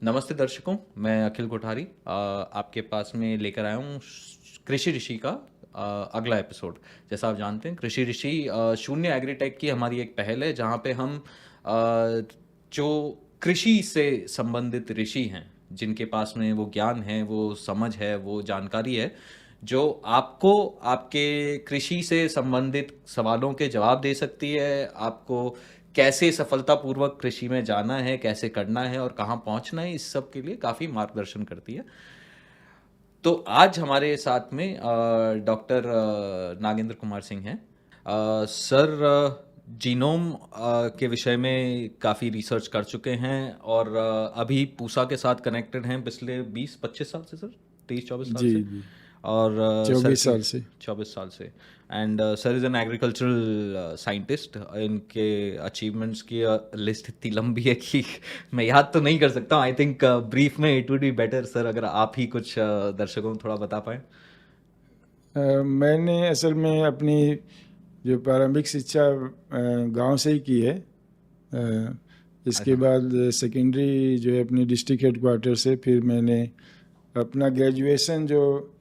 नमस्ते दर्शकों, मैं अखिल कोठारी आपके पास में लेकर आया हूँ कृषि ऋषि का अगला एपिसोड। जैसा आप जानते हैं, कृषि ऋषि शून्य एग्रीटेक की हमारी एक पहल है जहाँ पे हम जो कृषि से संबंधित ऋषि हैं, जिनके पास में वो ज्ञान है, वो समझ है, वो जानकारी है, जो आपको आपके कृषि से संबंधित सवालों के जवाब दे सकती है, आपको कैसे सफलतापूर्वक कृषि में जाना है, कैसे करना है और कहाँ पहुंचना है, इस सब के लिए काफ़ी मार्गदर्शन करती है। तो आज हमारे साथ में डॉक्टर नागेंद्र कुमार सिंह हैं। सर जीनोम के विषय में काफ़ी रिसर्च कर चुके हैं और अभी पूसा के साथ कनेक्टेड हैं पिछले 20-25 साल से सर, 23-24 साल जी से। जी और सर 24 की साल से। 24 साल से। And sir is an agricultural scientist. इनके अचीवमेंट्स की लिस्ट इतनी लंबी है कि मैं याद तो नहीं कर सकता हूँ। आई थिंक ब्रीफ में it would be better sir अगर आप ही कुछ दर्शकों को थोड़ा बता पाएँ। मैंने असल में अपनी जो प्रारंभिक शिक्षा गांव से ही की है। इसके अच्छा। बाद सेकेंडरी जो है अपनी डिस्ट्रिक्ट हेडक्वार्टर से, फिर मैंने अपना ग्रेजुएशन जो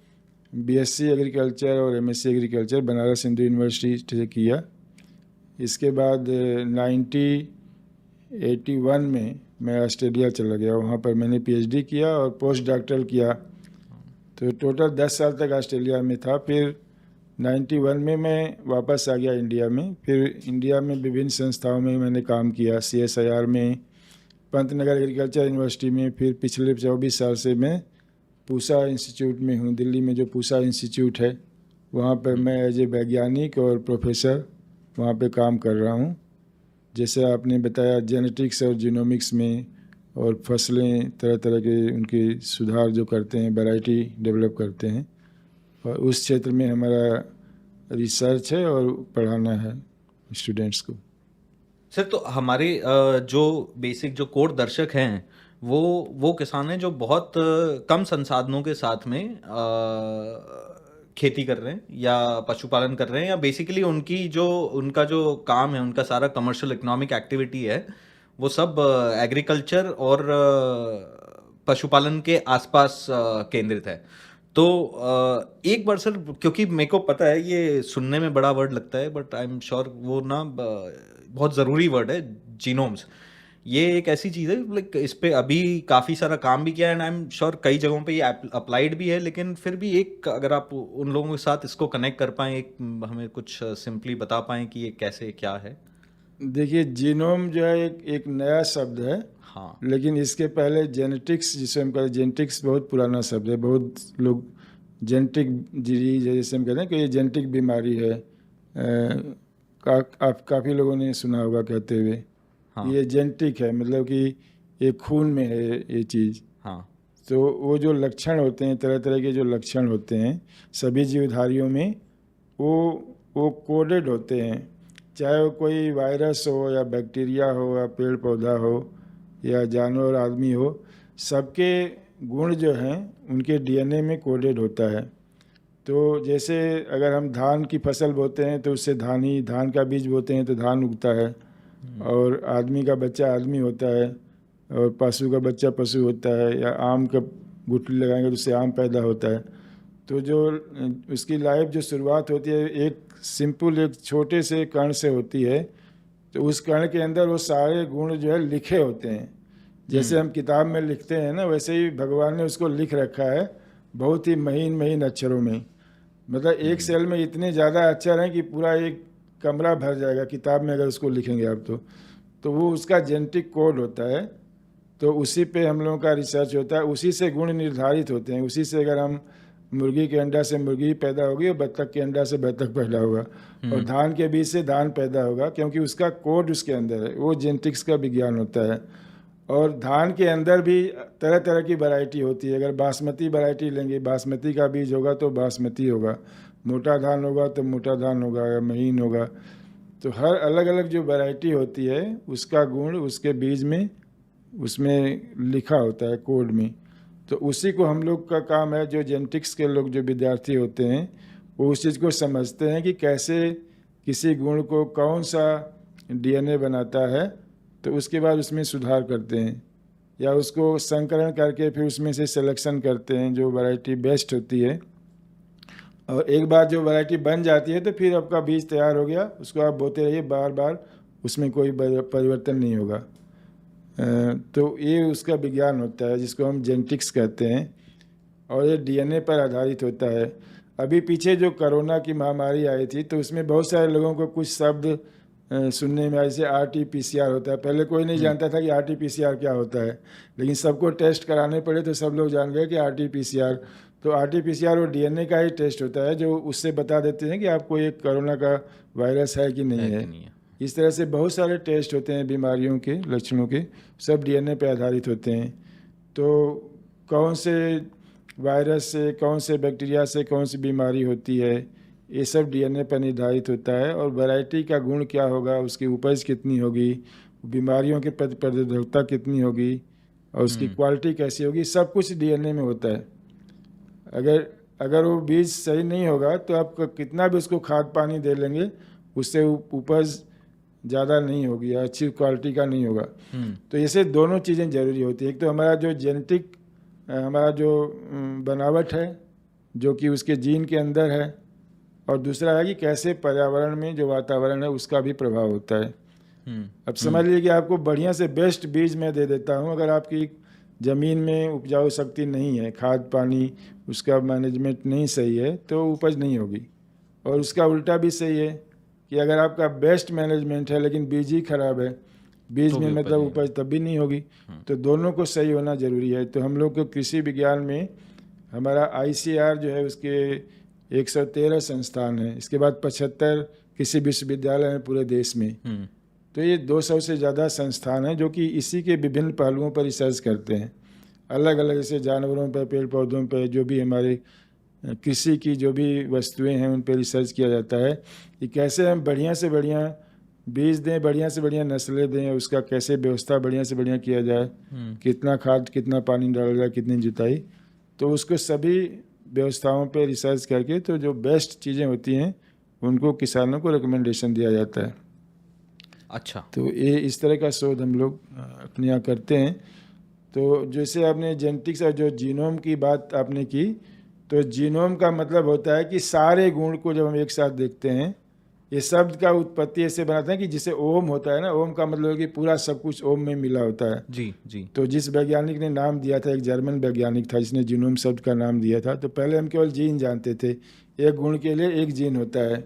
बीएससी एग्रीकल्चर और MSc agriculture Banaras Hindu university से किया। इसके बाद 1981 में मैं ऑस्ट्रेलिया चला गया, वहाँ पर मैंने पीएचडी किया और पोस्ट डॉक्टरल किया। तो टोटल 10 साल तक ऑस्ट्रेलिया में था। फिर 91 में मैं वापस आ गया इंडिया में। फिर इंडिया में विभिन्न संस्थाओं में मैंने काम किया, सीएसआईआर में, पंतनगर एग्रीकल्चर यूनिवर्सिटी में। फिर पिछले 24 साल से मैं पूसा इंस्टीट्यूट में हूँ, दिल्ली में जो पूसा इंस्टीट्यूट है वहाँ पर मैं एज ए वैज्ञानिक और प्रोफेसर वहाँ पे काम कर रहा हूँ। जैसे आपने बताया जेनेटिक्स और जीनोमिक्स में, और फसलें तरह तरह के उनके सुधार जो करते हैं, वैरायटी डेवलप करते हैं, और उस क्षेत्र में हमारा रिसर्च है और पढ़ाना है स्टूडेंट्स को। सर तो हमारे जो बेसिक जो कोर दर्शक हैं वो किसान हैं जो बहुत कम संसाधनों के साथ में खेती कर रहे हैं या पशुपालन कर रहे हैं, या बेसिकली उनका जो काम है, उनका सारा कमर्शियल इकोनॉमिक एक्टिविटी है, वो सब एग्रीकल्चर और पशुपालन के आसपास केंद्रित है। तो एक बार सर, क्योंकि मेरे को पता है ये सुनने में बड़ा वर्ड लगता है बट आई एम श्योर वो ना बहुत ज़रूरी वर्ड है, जीनोम्स। ये एक ऐसी चीज़ है, लाइक इस पे अभी काफ़ी सारा काम भी किया है एंड आई एम श्योर कई जगहों पे ये अप्लाइड भी है, लेकिन फिर भी एक अगर आप उन लोगों के साथ इसको कनेक्ट कर पाएँ, एक हमें कुछ सिंपली बता पाएँ कि ये कैसे क्या है। देखिए, जीनोम जो है एक नया शब्द है, हाँ। लेकिन इसके पहले जेनेटिक्स, जिसे हम कहते हैं, जेनेटिक्स बहुत पुराना शब्द है। बहुत लोग जेनेटिक डिजीज जैसे हम कहते हैं कि ये जेनेटिक बीमारी है, आप काफ़ी लोगों ने सुना होगा कहते हुए कि हाँ। ये जेनेटिक है, मतलब कि ये खून में है ये चीज़। हाँ। तो वो जो लक्षण होते हैं, तरह तरह के जो लक्षण होते हैं सभी जीवधारियों में, वो वो कोडेड होते हैं। चाहे वो कोई वायरस हो या बैक्टीरिया हो या पेड़ पौधा हो या जानवर आदमी हो, सबके गुण जो हैं उनके डीएनए में कोडेड होता है। तो जैसे अगर हम धान की फसल बोते हैं तो उससे धान का बीज बोते हैं तो धान उगता है, और आदमी का बच्चा आदमी होता है, और पशु का बच्चा पशु होता है, या आम का गुठली लगाएंगे तो उससे आम पैदा होता है। तो जो उसकी लाइफ जो शुरुआत होती है एक सिंपल एक छोटे से कण से होती है। तो उस कण के अंदर वो सारे गुण जो है लिखे होते हैं। जैसे हम किताब में लिखते हैं ना, वैसे ही भगवान ने उसको लिख रखा है, बहुत ही महीन महीन अक्षरों में। मतलब एक सेल में इतने ज़्यादा अक्षर हैं कि पूरा एक कमरा भर जाएगा किताब में अगर उसको लिखेंगे आप तो वो उसका जेनेटिक कोड होता है। तो उसी पे हम लोगों का रिसर्च होता है, उसी से गुण निर्धारित होते हैं। उसी से अगर हम मुर्गी के अंडा से मुर्गी पैदा होगी और बत्तख के अंडा से बत्तख पैदा होगा, और धान के बीज से धान पैदा होगा, क्योंकि उसका कोड उसके अंदर है। वो जेनेटिक्स का विज्ञान होता है। और धान के अंदर भी तरह तरह की वैरायटी होती है। अगर बासमती वैरायटी लेंगे, बासमती का बीज होगा तो बासमती होगा, मोटा धान होगा तो मोटा धान होगा या महीन होगा। तो हर अलग अलग जो वैरायटी होती है उसका गुण उसके बीज में उसमें लिखा होता है कोड में। तो उसी को हम लोग का काम है, जो जेनेटिक्स के लोग जो विद्यार्थी होते हैं वो उस चीज़ को समझते हैं कि कैसे किसी गुण को कौन सा डीएनए बनाता है, तो उसके बाद उसमें सुधार करते हैं। या उसको संकरण करके फिर उसमें से सिलेक्शन करते हैं जो वैरायटी बेस्ट होती है। और एक बार जो वैरायटी बन जाती है तो फिर आपका बीज तैयार हो गया, उसको आप बोते रहिए बार बार, उसमें कोई परिवर्तन नहीं होगा। तो ये उसका विज्ञान होता है जिसको हम जेनेटिक्स कहते हैं, और ये डीएनए पर आधारित होता है। अभी पीछे जो कोरोना की महामारी आई थी तो उसमें बहुत सारे लोगों को कुछ शब्द सुनने में आए, जैसे आरटीपीसीआर होता है। पहले कोई नहीं जानता था कि आरटीपीसीआर क्या होता है, लेकिन सबको टेस्ट कराने पड़े तो सब लोग जान गए कि आरटीपीसीआर। तो आरटीपीसीआर वो डीएनए का ही टेस्ट होता है जो उससे बता देते हैं कि आपको ये कोरोना का वायरस है कि नहीं है। इस तरह से बहुत सारे टेस्ट होते हैं बीमारियों के लक्षणों के, सब डीएनए पे आधारित होते हैं। तो कौन से वायरस से, कौन से बैक्टीरिया से कौन सी बीमारी होती है, ये सब डीएनए पर निर्धारित होता है। और वैरायटी का गुण क्या होगा, उसकी उपज कितनी होगी, बीमारियों के प्रति प्रतिरोधकता कितनी होगी, और उसकी क्वालिटी कैसी होगी, सब कुछ डीएनए में होता है। अगर वो बीज सही नहीं होगा तो आप कितना भी उसको खाद पानी दे लेंगे, उससे उपज ज़्यादा नहीं होगी या अच्छी क्वालिटी का नहीं होगा। तो ऐसे दोनों चीज़ें ज़रूरी होती है। एक तो हमारा जो जेनेटिक, हमारा जो बनावट है जो कि उसके जीन के अंदर है, और दूसरा है कि कैसे पर्यावरण में जो वातावरण है उसका भी प्रभाव होता है। अब समझ लीजिए कि आपको बढ़िया से बेस्ट बीज मैं दे देता हूँ, अगर आपकी ज़मीन में उपजाऊ शक्ति नहीं है, खाद पानी उसका मैनेजमेंट नहीं सही है, तो उपज नहीं होगी। और उसका उल्टा भी सही है कि अगर आपका बेस्ट मैनेजमेंट है लेकिन बीज ही खराब है, बीज में मतलब उपज तब भी नहीं होगी। तो दोनों को सही होना ज़रूरी है। तो हम लोग को कृषि विज्ञान में हमारा आईसीआर जो है उसके 113 संस्थान हैं, इसके बाद 75 कृषि विश्वविद्यालय हैं पूरे देश में। तो ये 200 से ज़्यादा संस्थान हैं जो कि इसी के विभिन्न पहलुओं पर रिसर्च करते हैं, अलग अलग, जैसे जानवरों पर, पेड़ पौधों पर, जो भी हमारे कृषि की जो भी वस्तुएं हैं उन पर रिसर्च किया जाता है कि कैसे हम बढ़िया से बढ़िया बीज दें, बढ़िया से बढ़िया नस्लें दें, उसका कैसे व्यवस्था बढ़िया से बढ़िया किया जाए, कितना खाद कितना पानी डाला जाए, कितनी जुताई, तो उसको सभी व्यवस्थाओं पे रिसर्च करके तो जो बेस्ट चीज़ें होती हैं उनको किसानों को रिकमेंडेशन दिया जाता है। अच्छा, तो ये इस तरह का शोध हम लोग अपने यहाँ करते हैं। तो जैसे आपने जेनेटिक्स और जो जीनोम की बात आपने की, तो जीनोम का मतलब होता है कि सारे गुण को जब हम एक साथ देखते हैं, ये शब्द का उत्पत्ति ऐसे बनाते हैं कि जिसे ओम होता है ना, ओम का मतलब है कि पूरा सब कुछ ओम में मिला होता है। जी जी। तो जिस वैज्ञानिक ने नाम दिया था, एक जर्मन वैज्ञानिक था जिसने जीनोम शब्द का नाम दिया था। तो पहले हम केवल जीन जानते थे, एक गुण के लिए एक जीन होता है।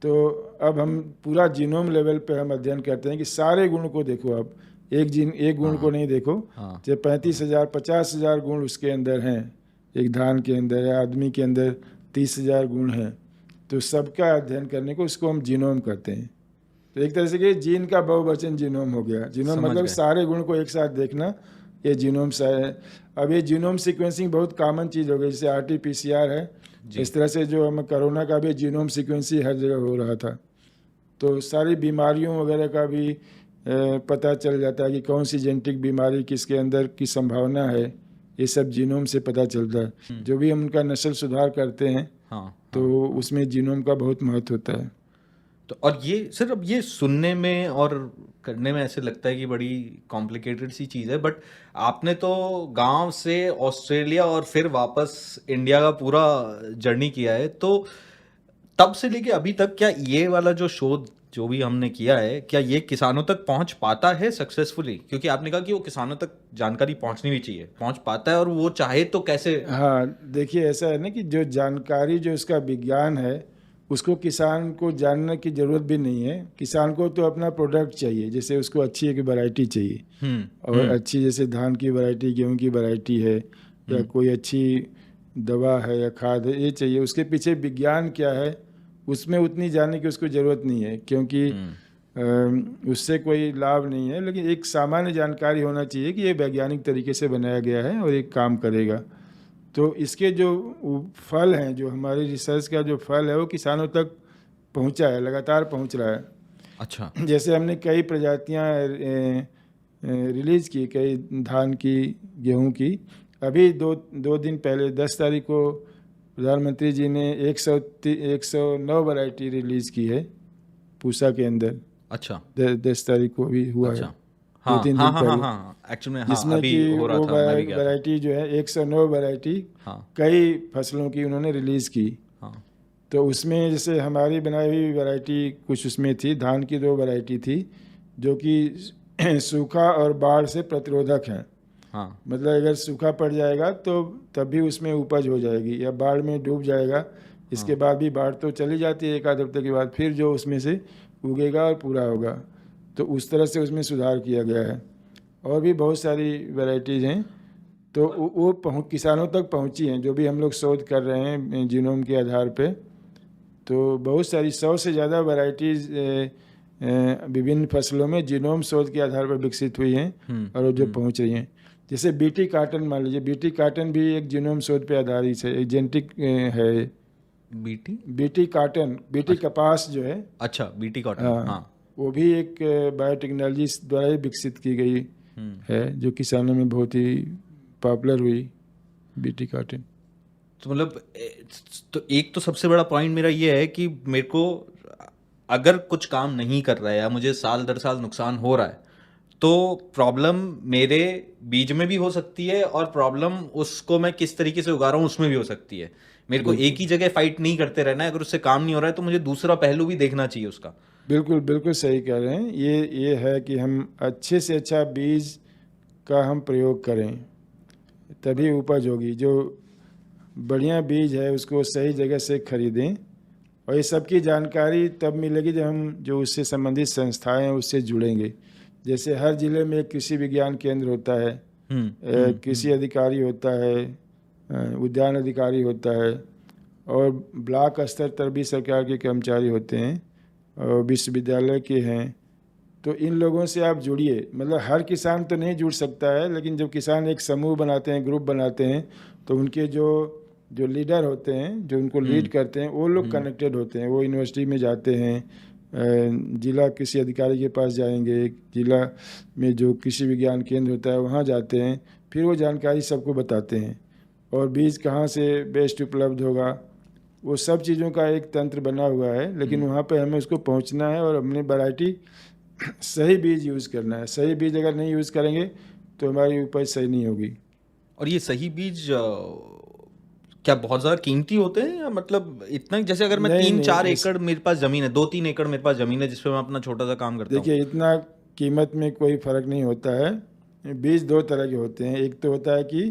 तो अब हम पूरा जीनोम लेवल पे हम अध्ययन करते हैं कि सारे गुण को देखो, आप एक गुण को नहीं देखो। जब 35,000 50,000 गुण उसके अंदर हैं, एक धान के अंदर है, आदमी के अंदर 30,000 गुण हैं, तो सबका अध्ययन करने को उसको हम जीनोम कहते हैं। तो एक तरह से कि जीन का बहुवचन जीनोम हो गया। जीनोम मतलब सारे गुण को एक साथ देखना, ये जीनोम सा है। अब ये जीनोम सीक्वेंसिंग बहुत कॉमन चीज़ हो गई, जैसे आरटीपीसीआर है, इस तरह से जो हम कोरोना का भी जीनोम सीक्वेंसिंग हर जगह हो रहा था। तो सारी बीमारियों वगैरह का भी पता चल जाता है कि कौन सी जेनेटिक बीमारी किसके अंदर की संभावना है, ये सब जीनोम से पता चलता है। जो भी हम उनका नस्ल सुधार करते हैं तो उसमें जीनोम का बहुत महत्व होता है। तो और ये सिर्फ ये सुनने में और करने में ऐसे लगता है कि बड़ी कॉम्प्लिकेटेड सी चीज़ है, बट आपने तो गांव से ऑस्ट्रेलिया और फिर वापस इंडिया का पूरा जर्नी किया है, तो तब से लेके अभी तक क्या ये वाला जो शोध जो भी हमने किया है, क्या ये किसानों तक पहुंच पाता है सक्सेसफुली? क्योंकि आपने कहा कि वो किसानों तक जानकारी पहुंचनी भी चाहिए, पहुंच पाता है, और वो चाहे तो कैसे? हाँ, देखिए ऐसा है ना कि जो जानकारी, जो उसका विज्ञान है, उसको किसान को जानने की ज़रूरत भी नहीं है। किसान को तो अपना प्रोडक्ट चाहिए, जैसे उसको अच्छी एक वैरायटी चाहिए, और अच्छी जैसे धान की वैरायटी, गेहूं की वैरायटी है, या कोई अच्छी दवा है या खाद है, ये चाहिए। उसके पीछे विज्ञान क्या है उसमें उतनी जानने की उसको ज़रूरत नहीं है, क्योंकि उससे कोई लाभ नहीं है। लेकिन एक सामान्य जानकारी होना चाहिए कि ये वैज्ञानिक तरीके से बनाया गया है और एक काम करेगा। तो इसके जो फल हैं, जो हमारी रिसर्च का जो फल है, वो किसानों तक पहुंचा है, लगातार पहुंच रहा है। अच्छा, जैसे हमने कई प्रजातियां रिलीज़ की, कई धान की, गेहूं की। अभी दो दिन पहले 10 तारीख को प्रधानमंत्री जी ने 109 वैरायटी रिलीज़ की है पूसा के अंदर। अच्छा, 10 तारीख को भी हुआ है। दो हाँ तीन हाँ दिन हाँ हाँ पहले, हाँ, एक्चुअली में हाँ, जिसमें अभी कि हो रहा वो था, मैं भी गया था। वैरायटी जो है 109 वैरायटी हाँ कई फसलों की उन्होंने रिलीज़ की। हाँ। तो उसमें जैसे हमारी बनाई हुई वैरायटी कुछ उसमें थी, धान की 2 वैरायटी थी जो कि सूखा और बाढ़ से प्रतिरोधक हैं। हाँ मतलब अगर सूखा पड़ जाएगा तो तब भी उसमें उपज हो जाएगी, या बाढ़ में डूब जाएगा हाँ। इसके बाद भी, बाढ़ तो चली जाती है एक आध हफ्ते के बाद, फिर जो उसमें से उगेगा और पूरा होगा। तो उस तरह से उसमें सुधार किया गया है। और भी बहुत सारी वैरायटीज़ हैं, तो वो किसानों तक पहुंची हैं, जो भी हम लोग शोध कर रहे हैं जीनोम के आधार पे। तो बहुत सारी 100 से ज़्यादा वैरायटीज़ विभिन्न फसलों में जीनोम शोध के आधार पर विकसित हुई हैं और वो जो पहुंच रही हैं। जैसे बीटी काटन मान लीजिए, बीटी काटन भी एक जीनोम शोध पे आधारित है, एक जेनेटिक है। बीटी। बीटी काटन, बीटी अच्छा कपास जो है, अच्छा, बीटी कॉटन, हाँ, हाँ। वो भी एक बायोटेक्नोलॉजी द्वारा ही विकसित की गई है, जो किसानों में बहुत ही पॉपुलर हुई, बीटी काटन। तो मतलब तो एक तो सबसे बड़ा पॉइंट मेरा ये है कि मेरे को अगर कुछ काम नहीं कर रहा है या मुझे साल दर साल नुकसान हो रहा है, तो प्रॉब्लम मेरे बीज में भी हो सकती है और प्रॉब्लम उसको मैं किस तरीके से उगा रहा हूँ उसमें भी हो सकती है। मेरे को एक ही जगह फाइट नहीं करते रहना है, अगर उससे काम नहीं हो रहा है तो मुझे दूसरा पहलू भी देखना चाहिए उसका। बिल्कुल बिल्कुल सही कह रहे हैं। ये है कि हम अच्छे से अच्छा बीज का हम प्रयोग करें, तभी उपज होगी। जो बढ़िया बीज है उसको सही जगह से खरीदें, और ये सबकी जानकारी तब मिलेगी जब हम जो उससे संबंधित संस्थाएं हैं उससे जुड़ेंगे। जैसे हर जिले में एक कृषि विज्ञान केंद्र होता है, कृषि अधिकारी होता है, उद्यान अधिकारी होता है, और ब्लॉक स्तर पर भी सरकार के कर्मचारी होते हैं, और विश्वविद्यालय के हैं। तो इन लोगों से आप जुड़िए। मतलब हर किसान तो नहीं जुड़ सकता है, लेकिन जब किसान एक समूह बनाते हैं, ग्रुप बनाते हैं, तो उनके जो जो लीडर होते हैं, जो उनको लीड करते हैं, वो लोग कनेक्टेड होते हैं। वो यूनिवर्सिटी में जाते हैं, जिला कृषि अधिकारी के पास जाएंगे, जिला में जो कृषि विज्ञान केंद्र होता है वहाँ जाते हैं, फिर वो जानकारी सबको बताते हैं। और बीज कहाँ से बेस्ट उपलब्ध होगा, वो सब चीज़ों का एक तंत्र बना हुआ है। लेकिन वहाँ पे हमें उसको पहुँचना है और अपनी वैरायटी सही बीज यूज़ करना है। सही बीज अगर नहीं यूज़ करेंगे तो हमारी उपज सही नहीं होगी। और ये सही बीज क्या बहुत ज़्यादा कीमती होते हैं, या मतलब इतना ही, जैसे अगर मैं नहीं तीन नहीं, चार एकड़ मेरे पास ज़मीन है, 2-3 एकड़ मेरे पास ज़मीन है जिसपे मैं अपना छोटा सा काम करता हूँ। देखिए, इतना कीमत में कोई फ़र्क नहीं होता है। बीज दो तरह के होते हैं, एक तो होता है कि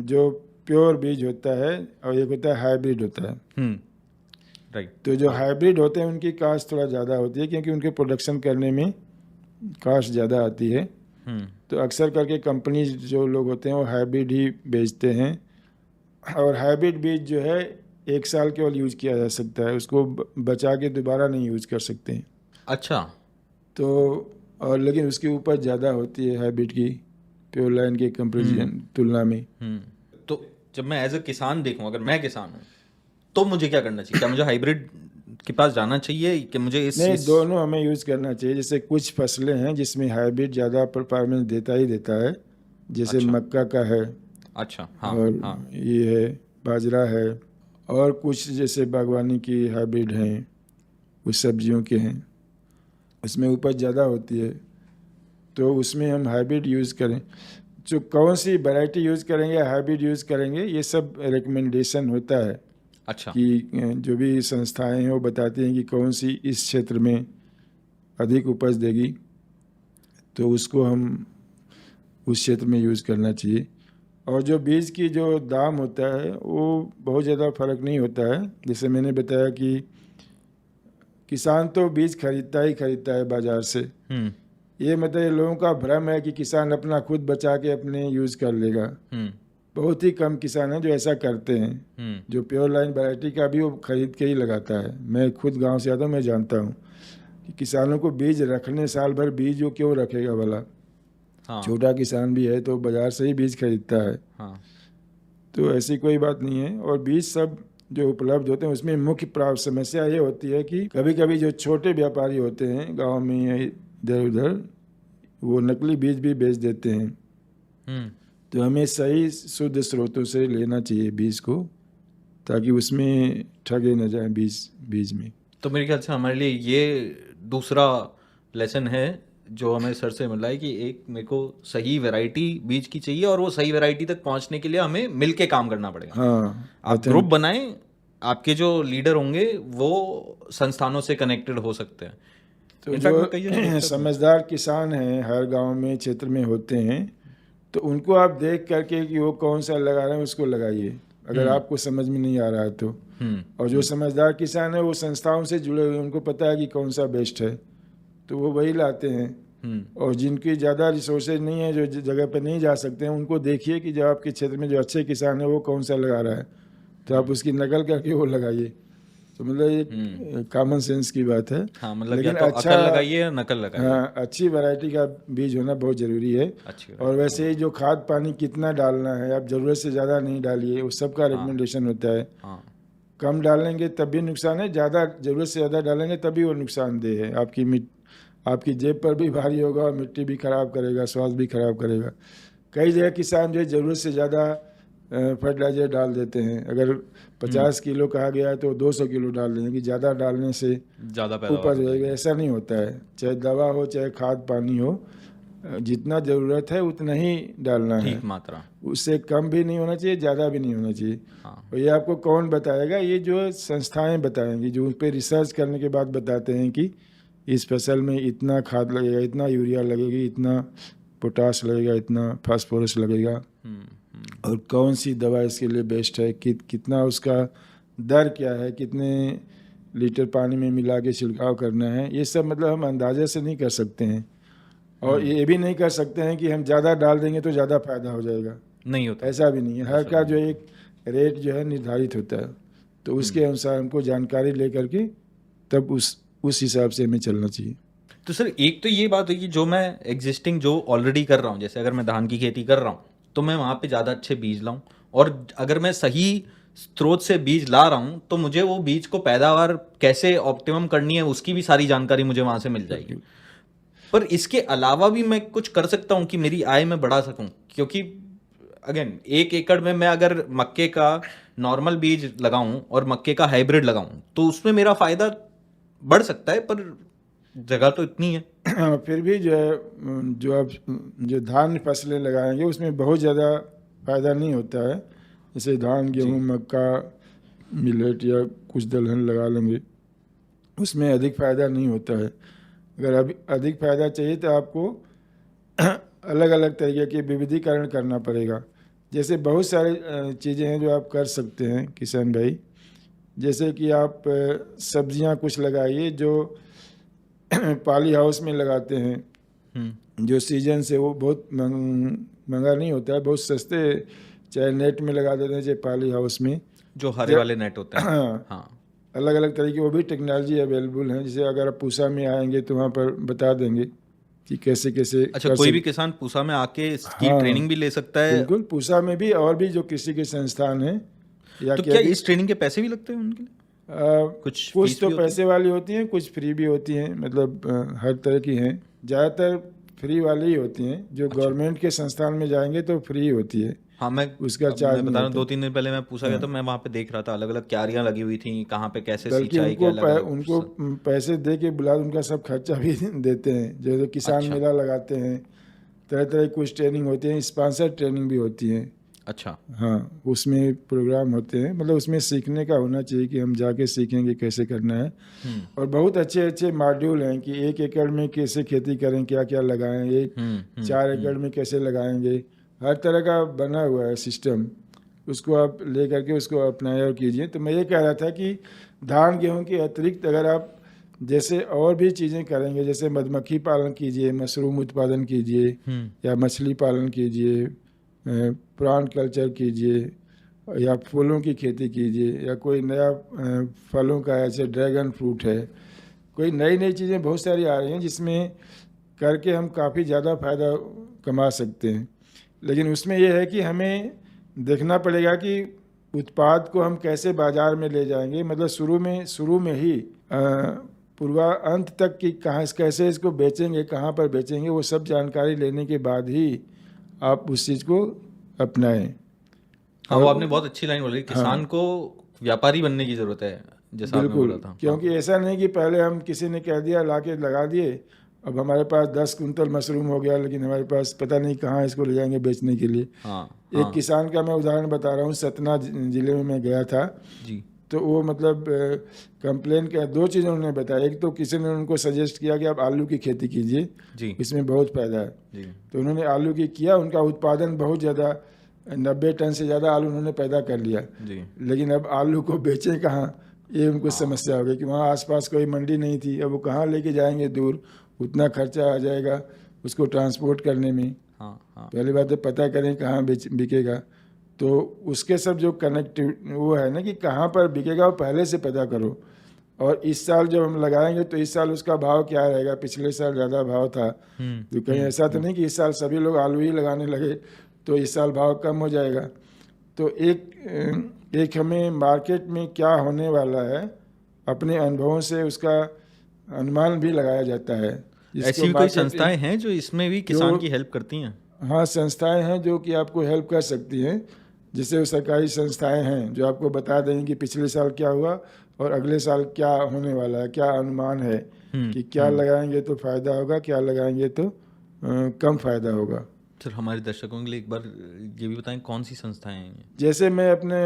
जो प्योर बीज होता है, और एक होता है हाइब्रिड होता है। राइट। तो जो हाइब्रिड होते हैं उनकी कास्ट थोड़ा ज़्यादा होती है, क्योंकि उनके प्रोडक्शन करने में कास्ट ज़्यादा आती है। तो अक्सर करके कंपनी जो लोग होते हैं वो हाइब्रिड ही बेचते हैं। और हाइब्रिड बीज जो है 1 साल केवल यूज किया जा सकता है, उसको बचा के दोबारा नहीं यूज कर सकते हैं। अच्छा। तो और लेकिन उसकी उपज ज़्यादा होती है हाइब्रिड की, प्योर लाइन के कंपेरिजन तुलना में। तो जब मैं एज ए किसान देखूं, अगर मैं किसान हूं तो मुझे क्या करना चाहिए? क्या मुझे हाइब्रिड के पास जाना चाहिए कि मुझे नहीं, इस दोनों हमें यूज़ करना चाहिए। जैसे कुछ फसलें हैं जिसमें हाइब्रिड ज़्यादा परफॉर्मेंस देता ही देता है, जैसे अच्छा मक्का का है, अच्छा, हाँ और हाँ। ये है बाजरा है, और कुछ जैसे बागवानी की हाइब्रिड हैं, कुछ सब्जियों के हैं, उसमें उपज ज़्यादा होती है, तो उसमें हम हाइब्रिड यूज़ करें। जो कौन सी वैरायटी यूज़ करेंगे, हाइब्रिड यूज़ करेंगे, ये सब रिकमेंडेशन होता है अच्छा। कि जो भी संस्थाएं हैं वो बताती हैं कि कौन सी इस क्षेत्र में अधिक उपज देगी, तो उसको हम उस क्षेत्र में यूज़ करना चाहिए। और जो बीज की जो दाम होता है वो बहुत ज़्यादा फर्क नहीं होता है। जैसे मैंने बताया कि किसान तो बीज खरीदता ही खरीदता है बाज़ार से। ये मतलब ये लोगों का भ्रम है कि किसान अपना खुद बचा के अपने यूज़ कर लेगा। बहुत ही कम किसान हैं जो ऐसा करते हैं। जो प्योर लाइन वैरायटी का भी वो खरीद के ही लगाता है। मैं खुद गांव से आता हूँ, मैं जानता हूँ कि किसानों को बीज रखने, साल भर बीज वो क्यों रखेगा भला। हाँ छोटा किसान भी है तो बाज़ार से ही बीज खरीदता है। हाँ। तो ऐसी कोई बात नहीं है। और बीज सब जो उपलब्ध होते हैं उसमें मुख्य समस्या ये होती है कि कभी कभी जो छोटे व्यापारी होते हैं गांव में या इधर उधर, वो नकली बीज भी बेच देते हैं। तो हमें सही शुद्ध स्रोतों से लेना चाहिए बीज को, ताकि उसमें ठगे न जाए बीज में। तो मेरे ख्याल से हमारे लिए ये दूसरा लेसन है जो हमें सर से मिला है कि एक मेरे को सही वैरायटी बीज की चाहिए और वो सही वैरायटी तक पहुंचने के लिए हमें मिलके काम करना पड़ेगा। हाँ आप ग्रुप बनाएं, आपके जो लीडर होंगे वो संस्थानों से कनेक्टेड हो सकते हैं। तो इनफैक्ट मैं कई जगह जो देखता भी हूं। समझदार किसान हैं हर गांव में क्षेत्र में होते हैं, तो उनको आप देख करके कि वो कौन सा लगा रहे हैं उसको लगाइए, अगर आपको समझ में नहीं आ रहा है तो। और जो समझदार किसान है वो संस्थाओं से जुड़े हुए, उनको पता है कि कौन सा बेस्ट है, तो वो वही लाते हैं। और जिनकी ज़्यादा रिसोर्सेज नहीं है, जो जगह पे नहीं जा सकते हैं, उनको देखिए कि जो आपके क्षेत्र में जो अच्छे किसान है वो कौन सा लगा रहा है, तो आप उसकी नकल करके वो लगाइए। तो मतलब ये कॉमन सेंस की बात है। हाँ, मतलब लेकिन या तो अच्छा, अकल लगाइए या नकल लगाइए। हाँ, अच्छी वैरायटी का बीज होना बहुत ज़रूरी है। अच्छी और वैसे ही जो खाद पानी कितना डालना है, आप ज़रूरत से ज़्यादा नहीं डालिए, वो सबका रिकमेंडेशन होता है। हाँ, कम डालेंगे तब भी नुकसान है, ज़्यादा ज़रूरत से ज़्यादा डालेंगे तभी वो नुकसानदेह है। आपकी जेब पर भी भारी होगा और मिट्टी भी खराब करेगा, स्वास्थ्य भी खराब करेगा। कई जगह किसान जो है ज़रूरत से ज़्यादा फर्टिलाइजर डाल देते हैं। अगर 50 किलो कहा गया है तो 200 किलो डाल देंगे कि ज़्यादा डालने से ज़्यादा पैदावार उपज हो होएगा। जाएगी। ऐसा नहीं होता है, चाहे दवा हो चाहे खाद पानी हो, जितना ज़रूरत है उतना ही डालना है, ठीक मात्रा। उससे कम भी नहीं होना चाहिए, ज़्यादा भी नहीं होना चाहिए। हाँ, और ये आपको कौन बताएगा? ये जो संस्थाएं बताएंगी, जो उस पर रिसर्च करने के बाद बताते हैं कि इस फसल में इतना खाद लगेगा, इतना यूरिया लगेगी, इतना पोटाश लगेगा, इतना फास्फोरस लगेगा, और कौन सी दवा इसके लिए बेस्ट है, कितना उसका दर क्या है, कितने लीटर पानी में मिला के छिड़काव करना है, ये सब मतलब हम अंदाजे से नहीं कर सकते हैं। और ये भी नहीं कर सकते हैं कि हम ज़्यादा डाल देंगे तो ज़्यादा फायदा हो जाएगा, नहीं होता। ऐसा भी नहीं है। हर का जो एक रेट जो है निर्धारित होता है, तो उसके अनुसार हमको जानकारी लेकर के तब उस हिसाब से हमें चलना चाहिए। तो सर एक तो ये बात है कि जो मैं एग्जिस्टिंग जो ऑलरेडी कर रहा हूँ, जैसे अगर मैं धान की खेती कर रहा हूँ तो मैं वहाँ पे ज़्यादा अच्छे बीज लाऊं, और अगर मैं सही स्रोत से बीज ला रहा हूँ तो मुझे वो बीज को पैदावार कैसे ऑप्टिमम करनी है उसकी भी सारी जानकारी मुझे वहाँ से मिल जाएगी। पर इसके अलावा भी मैं कुछ कर सकता हूँ कि मेरी आय में बढ़ा सकूँ, क्योंकि अगेन 1 एकड़ में मैं अगर मक्के का नॉर्मल बीज लगाऊं और मक्के का हाइब्रिड लगाऊं तो उसमें मेरा फायदा बढ़ सकता है, पर जगह तो इतनी है। फिर भी जो है, जो आप जो धान फसलें लगाएंगे उसमें बहुत ज़्यादा फायदा नहीं होता है। जैसे धान, गेहूँ, मक्का, मिलेट या कुछ दलहन लगा लेंगे, उसमें अधिक फायदा नहीं होता है। अगर अभी अधिक फायदा चाहिए तो आपको अलग अलग तरीके के विविधीकरण करना पड़ेगा। जैसे बहुत सारे चीज़ें हैं जो आप कर सकते हैं किसान भाई, जैसे कि आप सब्जियां कुछ लगाइए जो पाली हाउस में लगाते हैं, जो सीजन से वो बहुत महंगा नहीं होता है, बहुत सस्ते, चाहे नेट में लगा देते हैं चाहे पाली हाउस में, जो हरे वाले नेट होते हैं। हाँ, अलग अलग तरीके, वो भी टेक्नोलॉजी अवेलेबल है। जैसे अगर आप पूसा में आएंगे तो वहाँ पर बता देंगे कि कैसे कैसे। अच्छा, कोई भी किसान पूसा में आके इसकी ट्रेनिंग भी ले सकता है? बिल्कुल, पूसा में भी और भी जो कृषि के संस्थान हैं या तो क्या इस ट्रेनिंग के पैसे भी लगते हैं उनके लिए? कुछ तो पैसे वाली होती हैं, कुछ फ्री भी होती हैं, मतलब हर तरह की हैं। ज़्यादातर फ्री वाली ही होती हैं। जो गवर्नमेंट के संस्थान में जाएंगे तो फ्री होती है। हाँ, मैं उसका चार्ज मैं बता रहा हूँ, नहीं 2-3 दिन पहले मैं पूछा गया तो मैं वहाँ पे देख रहा था, अलग अलग क्यारियाँ लगी हुई थी, कहाँ पे कैसे बल्कि सिंचाई के अलग उनको पैसे दे के बुला, उनका सब खर्चा भी देते हैं। जो किसान मेला लगाते हैं, तरह तरह की कुछ ट्रेनिंग होती है, स्पॉन्सर ट्रेनिंग भी होती है। अच्छा, हाँ, उसमें प्रोग्राम होते हैं, मतलब उसमें सीखने का होना चाहिए कि हम जाके सीखेंगे कैसे करना है। और बहुत अच्छे अच्छे मॉड्यूल हैं कि 1 एकड़ में कैसे खेती करें, क्या क्या लगाएं, 4 एकड़ में कैसे लगाएंगे, हर तरह का बना हुआ है सिस्टम। उसको आप ले करके उसको अपनाया और कीजिए। तो मैं ये कह रहा था कि धान गेहूँ के अतिरिक्त अगर आप जैसे और भी चीज़ें करेंगे, जैसे मधुमक्खी पालन कीजिए, मशरूम उत्पादन कीजिए, या मछली पालन कीजिए, प्लांट कल्चर कीजिए, या फूलों की खेती कीजिए, या कोई नया फलों का, ऐसे ड्रैगन फ्रूट है, कोई नई नई चीज़ें बहुत सारी आ रही हैं जिसमें करके हम काफ़ी ज़्यादा फ़ायदा कमा सकते हैं। लेकिन उसमें यह है कि हमें देखना पड़ेगा कि उत्पाद को हम कैसे बाज़ार में ले जाएंगे, मतलब शुरू में ही पूर्वा अंत तक कि कहाँ कैसे इसको बेचेंगे, कहाँ पर बेचेंगे, वो सब जानकारी लेने के बाद ही आप उस चीज़ को अपनाएं। हाँ, वो आपने बहुत अच्छी लाइन बोली, किसान को व्यापारी बनने की जरूरत है, जैसा आपने बोला था। क्योंकि ऐसा नहीं कि पहले हम किसी ने कह दिया ला के लगा दिए अब हमारे पास 10 कुंतल मशरूम हो गया, लेकिन हमारे पास पता नहीं कहाँ इसको ले जाएंगे बेचने के लिए। हाँ एक किसान का मैं उदाहरण बता रहा हूँ, सतना जिले में मैं गया था। जी तो वो मतलब कंप्लेन का 2 चीज़ें उन्होंने बताया। एक तो किसी ने उनको सजेस्ट किया कि आप आलू की खेती कीजिए, जी इसमें बहुत फायदा है। जी तो उन्होंने आलू की किया, उनका उत्पादन बहुत ज़्यादा, 90 टन से ज़्यादा आलू उन्होंने पैदा कर लिया। जी लेकिन अब आलू को बेचें कहाँ, ये उनको समस्या हो गई कि वहाँ आसपास कोई मंडी नहीं थी। अब वो कहाँ लेके जाएंगे दूर, उतना खर्चा आ जाएगा उसको ट्रांसपोर्ट करने में। हाँ हाँ पहली बात है पता करें कहाँ बिकेगा। तो उसके सब जो कनेक्टिव वो है ना कि कहाँ पर बिकेगा वो पहले से पता करो। और इस साल जब हम लगाएंगे तो इस साल उसका भाव क्या रहेगा, पिछले साल ज़्यादा भाव था तो कहीं ऐसा तो नहीं कि इस साल सभी लोग आलू ही लगाने लगे तो इस साल भाव कम हो जाएगा। तो एक हमें मार्केट में क्या होने वाला है अपने अनुभवों से उसका अनुमान भी लगाया जाता है। ऐसी भी कोई संस्थाएं हैं जो इसमें भी किसान की हेल्प करती हैं? हाँ, संस्थाएं हैं जो कि आपको हेल्प कर सकती हैं। जैसे वो सरकारी संस्थाएं हैं जो आपको बता देंगे कि पिछले साल क्या हुआ और अगले साल क्या होने वाला है, क्या अनुमान है कि क्या लगाएंगे तो फ़ायदा होगा, क्या लगाएंगे तो कम फ़ायदा होगा। सर हमारे दर्शकों के लिए एक बार ये भी बताएं कौन सी संस्थाएं हैं ये? जैसे मैं अपने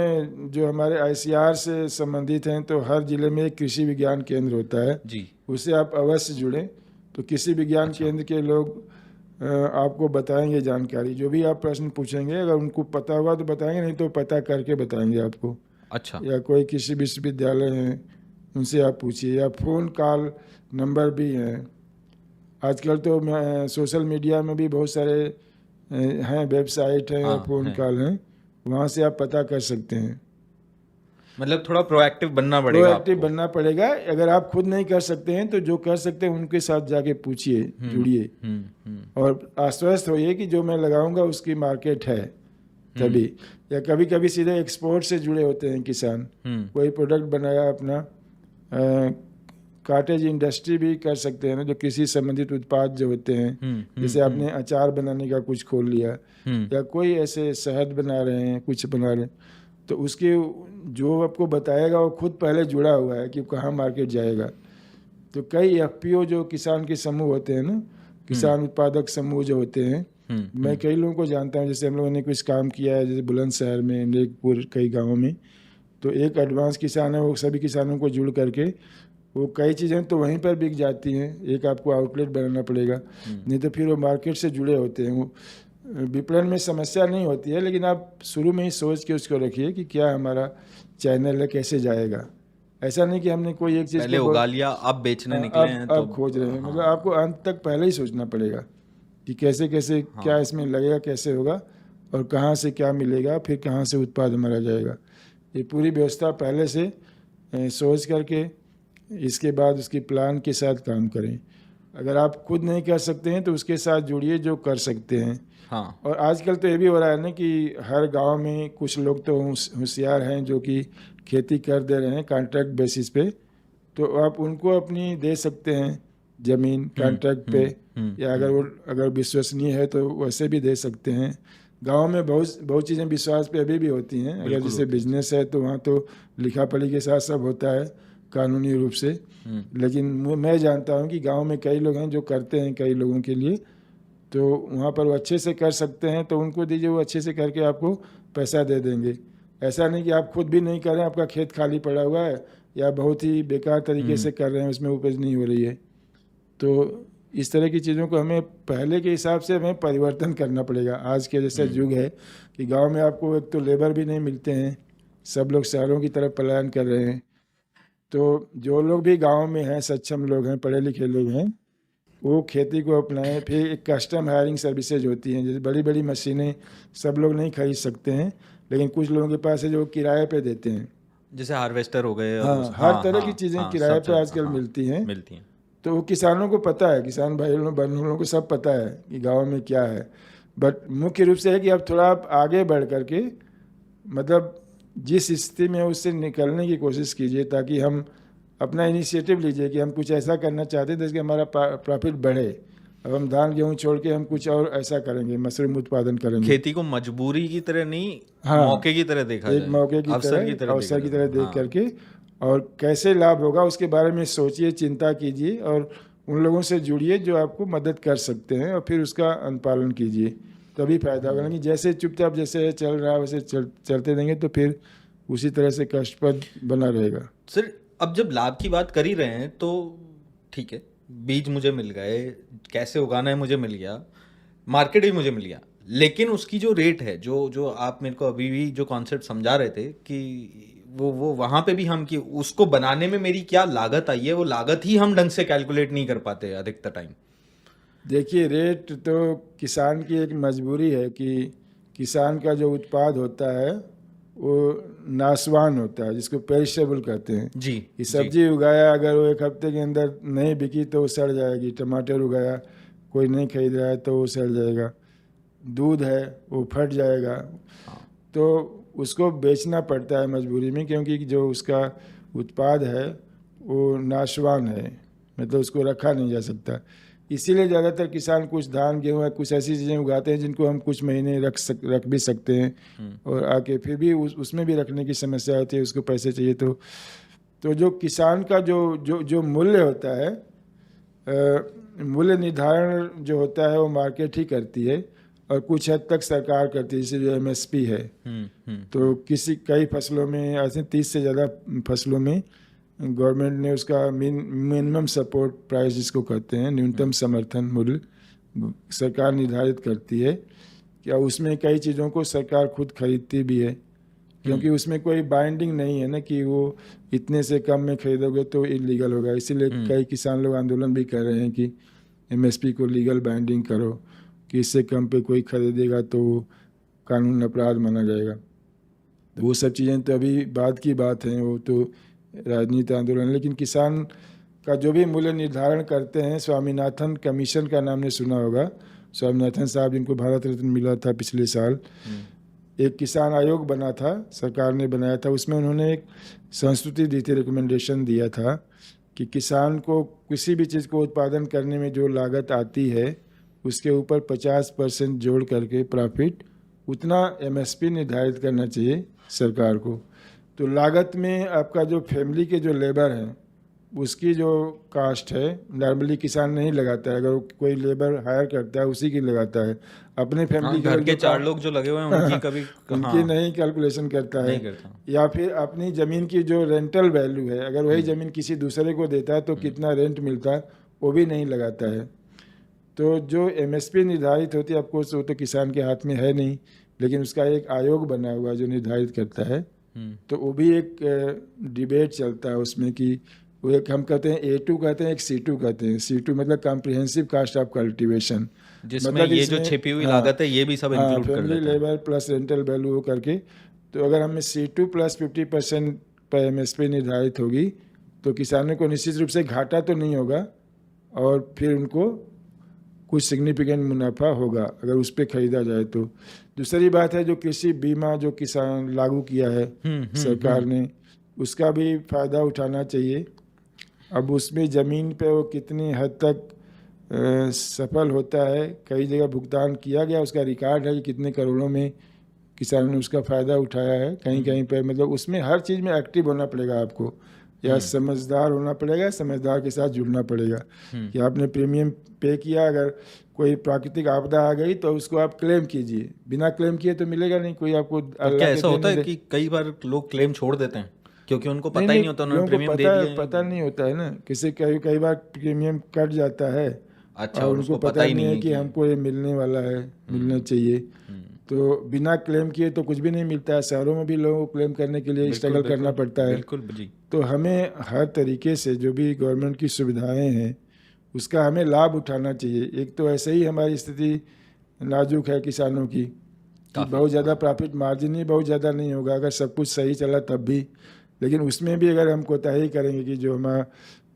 जो हमारे ICR से संबंधित हैं तो हर जिले में एक कृषि विज्ञान केंद्र होता है जी उससे आप अवश्य जुड़ें। तो कृषि विज्ञान केंद्र के लोग आपको बताएंगे जानकारी, जो भी आप प्रश्न पूछेंगे अगर उनको पता होगा तो बताएंगे, नहीं तो पता करके बताएंगे आपको। अच्छा या कोई कृषि विश्वविद्यालय हैं उनसे आप पूछिए, या फ़ोन कॉल नंबर भी हैं। आजकल तो सोशल मीडिया में भी बहुत सारे हैं, वेबसाइट हैं, हाँ, फ़ोन हैं। कॉल हैं, वहाँ से आप पता कर सकते हैं। मतलब थोड़ा प्रोएक्टिव बनना पड़ेगा प्रोएक्टिव आपको। बनना पड़ेगा। अगर आप खुद नहीं कर सकते हैं तो जो कर सकते हैं उनके साथ जाके पूछिए, जुड़िए और आश्वस्त होइए कि जो मैं लगाऊंगा उसकी मार्केट है तभी। या कभी कभी सीधे एक्सपोर्ट से जुड़े होते हैं किसान, कोई प्रोडक्ट बनाया अपना, काटेज इंडस्ट्री भी कर सकते हैं ना, जो कृषि संबंधित उत्पाद जो होते हैं, जैसे आपने अचार बनाने का कुछ खोल लिया या कोई ऐसे शहद बना रहे हैं, कुछ बना रहे हैं, तो उसके जो आपको बताएगा वो खुद पहले जुड़ा हुआ है कि कहाँ मार्केट जाएगा। तो कई FPO जो किसान के समूह होते हैं ना, किसान उत्पादक समूह जो होते हैं, मैं कई लोगों को जानता हूँ। जैसे हम लोगों ने कुछ काम किया है जैसे बुलंदशहर में, नेकपुर, कई गाँवों में, तो एक एडवांस किसान है, वो सभी किसानों को जुड़ करके वो कई चीज़ें तो वहीं पर बिक जाती हैं। एक आपको आउटलेट बनाना पड़ेगा, नहीं तो फिर वो मार्केट से जुड़े होते हैं। वो विपणन में समस्या नहीं होती है, लेकिन आप शुरू में ही सोच के उसको रखिए कि क्या हमारा चैनल है, कैसे जाएगा। ऐसा नहीं कि हमने कोई एक चीज़ पहले को उगा लिया अब बेचने निकले हैं तो अब खोज रहे हैं। मतलब आपको अंत तक पहले ही सोचना पड़ेगा कि कैसे कैसे क्या इसमें लगेगा, कैसे होगा और कहाँ से क्या मिलेगा, फिर कहाँ से उत्पाद हमारा जाएगा। ये पूरी व्यवस्था पहले से सोच करके इसके बाद उसकी प्लान के साथ काम करें। अगर आप खुद नहीं कर सकते हैं तो उसके साथ जुड़िए जो कर सकते हैं। हाँ और आजकल तो ये भी हो रहा है ना कि हर गांव में कुछ लोग तो होशियार हैं जो कि खेती कर दे रहे हैं कॉन्ट्रैक्ट बेसिस पे, तो आप उनको अपनी दे सकते हैं ज़मीन कॉन्ट्रैक्ट पे, या अगर विश्वसनीय है तो वैसे भी दे सकते हैं। गांव में बहुत चीज़ें विश्वास पे अभी भी होती हैं। अगर जैसे बिजनेस है तो वहाँ तो लिखा पढ़ी के साथ सब होता है कानूनी रूप से, लेकिन मैं जानता हूँ कि गांव में कई लोग हैं जो करते हैं कई लोगों के लिए, तो वहाँ पर वो अच्छे से कर सकते हैं, तो उनको दीजिए, वो अच्छे से करके आपको पैसा दे देंगे। ऐसा नहीं कि आप खुद भी नहीं कर रहे हैं, आपका खेत खाली पड़ा हुआ है या बहुत ही बेकार तरीके से कर रहे हैं, उसमें उपज नहीं हो रही है। तो इस तरह की चीज़ों को हमें पहले के हिसाब से हमें परिवर्तन करना पड़ेगा। आज के जैसा युग है कि गांव में आपको एक तो लेबर भी नहीं मिलते हैं, सब लोग शहरों की तरफ पलायन कर रहे हैं। तो जो लोग भी गांव में हैं, सक्षम लोग हैं, पढ़े लिखे लोग हैं, वो खेती को अपनाएं। फिर एक कस्टम हायरिंग सर्विसेज होती हैं, जैसे बड़ी बड़ी मशीनें सब लोग नहीं खरीद सकते हैं, लेकिन कुछ लोगों के पास है जो किराए पे देते हैं। जैसे हार्वेस्टर हो गए। हाँ, हर तरह की चीज़ें किराए पे आजकल मिलती हैं। तो वो किसानों को पता है, किसान भाई लोगों को सब पता है कि गाँव में क्या है। बट मुख्य रूप से है कि अब थोड़ा आप आगे बढ़ करके मतलब जिस स्थिति में उससे निकलने की कोशिश कीजिए, ताकि हम अपना इनिशिएटिव लीजिए कि हम कुछ ऐसा करना चाहते हैं जिससे हमारा प्रॉफिट बढ़े। अब हम धान गेहूँ छोड़ के हम कुछ और ऐसा करेंगे, मशरूम उत्पादन करेंगे। खेती को मजबूरी की तरह नहीं, हाँ, मौके की तरह देखा जाए, एक मौके की अवसर तरह देख करके, और कैसे लाभ होगा उसके बारे में सोचिए, चिंता कीजिए और उन लोगों से जुड़िए जो आपको मदद कर सकते हैं, और फिर उसका अनुपालन कीजिए, तभी फायदा होगा। नहीं जैसे चुपचाप जैसे चल रहा है वैसे चलते देंगे तो फिर उसी तरह से कष्टप्रद बना रहेगा। सर अब जब लाभ की बात कर ही रहे हैं तो ठीक है, बीज मुझे मिल गए, कैसे उगाना है मुझे मिल गया, मार्केट भी मुझे मिल गया, लेकिन उसकी जो रेट है, जो जो आप मेरे को अभी भी जो कॉन्सेप्ट समझा रहे थे कि वो वहां पे भी हम कि उसको बनाने में मेरी क्या लागत आई है, वो लागत ही हम ढंग से कैलकुलेट नहीं कर पाते अधिकतर टाइम। देखिए, रेट तो किसान की एक मजबूरी है कि किसान का जो उत्पाद होता है वो नाशवान होता है, जिसको पेरिशेबल कहते हैं। जी कि जी। सब्जी उगाया, अगर वो एक हफ्ते के अंदर नहीं बिकी तो वो सड़ जाएगी। टमाटर उगाया, कोई नहीं खरीद रहा है तो वो सड़ जाएगा। दूध है वो फट जाएगा। तो उसको बेचना पड़ता है मजबूरी में, क्योंकि जो उसका उत्पाद है वो नाशवान है, मतलब उसको रखा नहीं जा सकता। इसीलिए ज़्यादातर किसान कुछ धान गेहूँ या कुछ ऐसी चीज़ें उगाते हैं जिनको हम कुछ महीने रख भी सकते हैं, और आके फिर भी उसमें भी रखने की समस्या होती है, उसको पैसे चाहिए। तो जो किसान का जो जो जो मूल्य होता है, मूल्य निर्धारण जो होता है वो मार्केट ही करती है, और कुछ हद तक सरकार करती है, जैसे जो MSP है। तो कई फसलों में, आई थिंक 30 से ज़्यादा फसलों में गवर्नमेंट ने उसका मिनिमम सपोर्ट प्राइस जिसको कहते हैं, न्यूनतम समर्थन मूल्य, सरकार निर्धारित करती है। क्या उसमें कई चीज़ों को सरकार खुद खरीदती भी है, क्योंकि उसमें कोई बाइंडिंग नहीं है ना कि वो इतने से कम में खरीदोगे तो इलीगल होगा। इसीलिए कई किसान लोग आंदोलन भी कर रहे हैं कि MSP को लीगल बाइंडिंग करो, कि इससे कम पे कोई खरीदेगा तो कानून अपराध माना जाएगा। तो वो सब चीज़ें तो अभी बाद की बात है, वो तो राजनीति आंदोलन। लेकिन किसान का जो भी मूल्य निर्धारण करते हैं, स्वामीनाथन कमीशन का नाम ने सुना होगा। स्वामीनाथन साहब जिनको भारत रत्न मिला था पिछले साल, एक किसान आयोग बना था, सरकार ने बनाया था। उसमें उन्होंने एक संस्तुति दी थी, रिकमेंडेशन दिया था कि किसान को किसी भी चीज़ को उत्पादन करने में जो लागत आती है उसके ऊपर 50% जोड़ करके प्रॉफिट उतना MSP निर्धारित करना चाहिए सरकार को। तो लागत में आपका जो फैमिली के जो लेबर हैं उसकी जो कास्ट है, नॉर्मली किसान नहीं लगाता है। अगर कोई लेबर हायर करता है उसी की लगाता है, अपने फैमिली घर के 4 लोग जो लगे हुए हैं उनकी कभी उनकी नहीं कैलकुलेशन करता है। नहीं करता। या फिर अपनी ज़मीन की जो रेंटल वैल्यू है, अगर वही ज़मीन किसी दूसरे को देता है तो कितना रेंट मिलता है वो भी नहीं लगाता है। तो जो MSP निर्धारित होती है, आपको वो तो किसान के हाथ में है नहीं, लेकिन उसका एक आयोग बना हुआ है जो निर्धारित करता है। तो वो भी एक डिबेट चलता है उसमें कि वो एक हम कहते हैं A2 कहते हैं, एक C2 कहते हैं। C2 मतलब कॉम्प्रिहेंसिव कास्ट ऑफ कल्टीवेशन, जिसमें मतलब ये जो छिपी हुई लागत है ये भी सब इंक्लूड कर फैमिली लेता है। लेबर प्लस रेंटल वैल्यू करके। तो अगर हमें C2 प्लस 50% पर MSP निर्धारित होगी तो किसानों को निश्चित रूप से घाटा तो नहीं होगा, और फिर उनको कुछ सिग्निफिकेंट मुनाफा होगा अगर उस पर खरीदा जाए तो। दूसरी बात है जो कृषि बीमा जो किसान लागू किया है सरकार ने, उसका भी फ़ायदा उठाना चाहिए। अब उसमें ज़मीन पे वो कितनी हद तक सफल होता है, कई जगह भुगतान किया गया, उसका रिकॉर्ड है कि कितने करोड़ों में किसानों ने उसका फ़ायदा उठाया है। कहीं कहीं पर मतलब उसमें हर चीज़ में एक्टिव होना पड़ेगा आपको, या समझदार होना पड़ेगा, समझदार के साथ जुड़ना पड़ेगा कि आपने प्रीमियम पे किया, अगर कोई प्राकृतिक आपदा आ गई तो उसको आप क्लेम कीजिए। बिना क्लेम किए तो मिलेगा नहीं, कोई आपको क्या ऐसा होता है कि कई बार लोग क्लेम छोड़ देते हैं क्योंकि उनको पता ही नहीं होता उन्होंने प्रीमियम दे दिया है? पता नहीं होता है ना, किसी कई बार प्रीमियम कट जाता है। अच्छा, और उनको पता नहीं है कि हमको ये मिलने वाला है, मिलना चाहिए। तो बिना क्लेम किए तो कुछ भी नहीं मिलता है। शहरों में भी लोगों को क्लेम करने के लिए स्ट्रगल करना पड़ता है। बिल्कुल जी। तो हमें हर तरीके से जो भी गवर्नमेंट की सुविधाएं हैं उसका हमें लाभ उठाना चाहिए। एक तो ऐसे ही हमारी स्थिति नाजुक है किसानों की, बहुत ज़्यादा प्रॉफिट मार्जिन ही बहुत ज़्यादा नहीं होगा अगर सब कुछ सही चला तब भी। लेकिन उसमें भी अगर हम कोताही करेंगे कि जो हमारा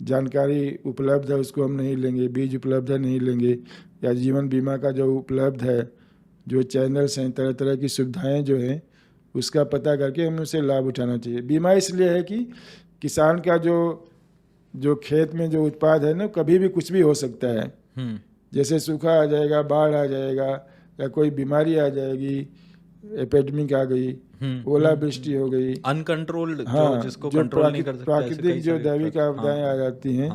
जानकारी उपलब्ध है उसको हम नहीं लेंगे, बीज उपलब्ध है नहीं लेंगे, या जीवन बीमा का जो उपलब्ध है, जो चैनल्स हैं, तरह तरह की सुविधाएं जो हैं उसका पता करके हमें उसे लाभ उठाना चाहिए। बीमा इसलिए है कि किसान का जो खेत में जो उत्पाद है ना, कभी भी कुछ भी हो सकता है। जैसे सूखा आ जाएगा, बाढ़ आ जाएगा, या कोई बीमारी आ जाएगी, एपिडेमिक आ गई, ओलावृष्टि हो गई, अनकंट्रोल्ड, हाँ, जिसको कंट्रोल नहीं कर सकते, प्राकृतिक जो दैविक आपदाएं आ जाती हैं,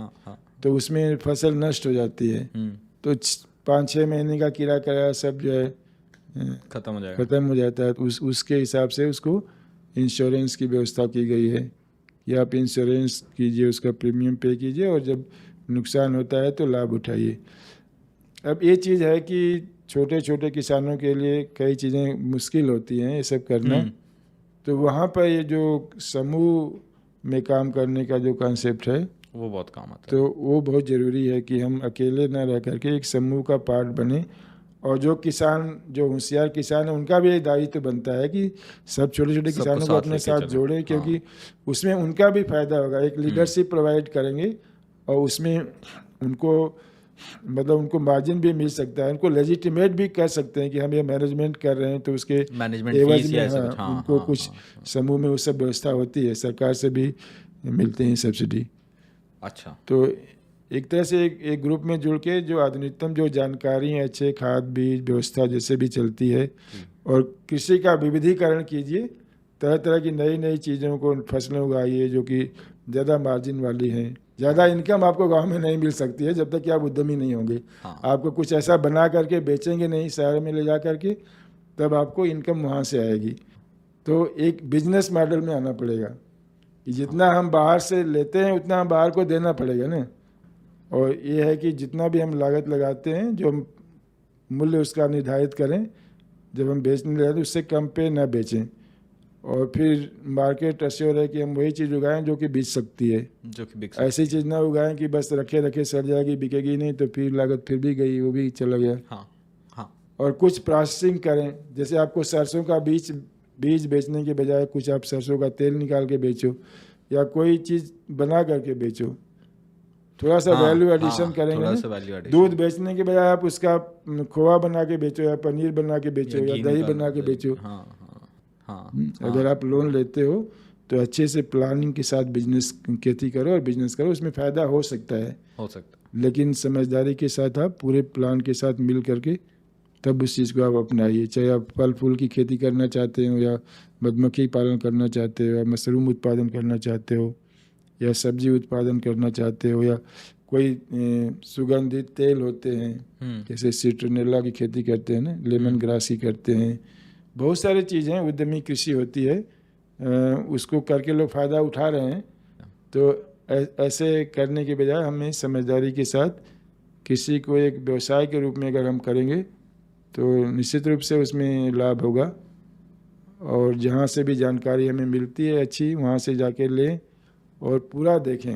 तो उसमें फसल नष्ट हो जाती है, तो 5-6 महीने का किराया किराया सब जो है खत्म हो जाता है। तो उसके हिसाब से उसको इंश्योरेंस की व्यवस्था की गई है कि आप इंश्योरेंस कीजिए, उसका प्रीमियम पे कीजिए और जब नुकसान होता है तो लाभ उठाइए। अब ये चीज़ है कि छोटे छोटे किसानों के लिए कई चीज़ें मुश्किल होती हैं ये सब करना, तो वहाँ पर ये जो समूह में काम करने का जो कॉन्सेप्ट है वो बहुत काम आता है। तो वो बहुत ज़रूरी है कि हम अकेले ना रह करके एक समूह का पार्ट बने, और जो किसान, जो होशियार किसान है, उनका भी ये दायित्व बनता है कि सब छोटे छोटे सबको किसानों को साथ अपने लेके साथ चलें। जोड़ें, क्योंकि उसमें उनका भी फायदा होगा। एक लीडरशिप प्रोवाइड करेंगे और उसमें उनको मतलब उनको मार्जिन भी मिल सकता है, उनको लेजिटिमेट भी कर सकते हैं कि हम ये मैनेजमेंट कर रहे हैं, तो उसके मैनेजमेंट एवज फीस में या ऐसा कुछ। हाँ, उनको हाँ, कुछ हाँ। समूह में वो सब व्यवस्था होती है, सरकार से भी मिलते हैं सब्सिडी। अच्छा। तो एक तरह से एक ग्रुप में जुड़ के जो आधुनिकतम जो जानकारी है, अच्छे खाद बीज व्यवस्था जैसे भी चलती है, और कृषि का विविधीकरण कीजिए, तरह तरह की नई नई चीज़ों को, फसलें उगाइए जो कि ज़्यादा मार्जिन वाली हैं। ज़्यादा इनकम आपको गांव में नहीं मिल सकती है जब तक कि आप उद्यमी नहीं होंगे। आपको कुछ ऐसा बना करके बेचेंगे नहीं शहर में ले जा करके, तब आपको इनकम वहाँ से आएगी। तो एक बिजनेस मॉडल में आना पड़ेगा कि जितना हम बाहर से लेते हैं उतना हम बाहर को देना पड़ेगा ना। और ये है कि जितना भी हम लागत लगाते हैं, जो मूल्य उसका निर्धारित करें, जब हम बेचने लगे तो उससे कम पे ना बेचें, और फिर मार्केट अश्योर है कि हम वही चीज़ उगाएं जो कि बिक सकती है। जो कि बिक ऐसी चीज़ ना उगाएं कि बस रखे रखे सड़ जाएगी, बिकेगी नहीं, तो फिर लागत फिर भी गई, वो भी चला गया। हाँ, हाँ। और कुछ प्रोसेसिंग करें, जैसे आपको सरसों का बीज बेचने के बजाय कुछ आप सरसों का तेल निकाल के बेचो, या कोई चीज़ बना करके बेचो, थोड़ा सा वैल्यू एडिशन करेंगे थोड़ा ना। सा वैल्यू एडिशन। दूध बेचने के बजाय आप उसका खोआ बना के बेचो, या पनीर बना के बेचो, या घी दही निकाल बना के दही। बेचो। हाँ, हाँ, हाँ। अगर आप लोन लेते हो तो अच्छे से प्लानिंग के साथ बिजनेस खेती करो और बिजनेस करो, उसमें फ़ायदा हो सकता है, लेकिन समझदारी के साथ आप पूरे प्लान के साथ मिल करके तब उस चीज़ को आप अपनाइए। चाहे आप फल फूल की खेती करना चाहते हो, या मधुमक्खी पालन करना चाहते हो, या मशरूम उत्पादन करना चाहते हो, या सब्जी उत्पादन करना चाहते हो, या कोई सुगंधित तेल होते हैं जैसे सिट्रोनेला की खेती करते हैं ना, लेमन ग्रास की करते हैं, बहुत सारी चीज़ें उद्यमी कृषि होती है, उसको करके लोग फ़ायदा उठा रहे हैं। तो ऐसे करने के बजाय हमें समझदारी के साथ कृषि को एक व्यवसाय के रूप में अगर हम करेंगे तो निश्चित रूप से उसमें लाभ होगा। और जहाँ से भी जानकारी हमें मिलती है अच्छी, वहाँ से जाके लें और पूरा देखें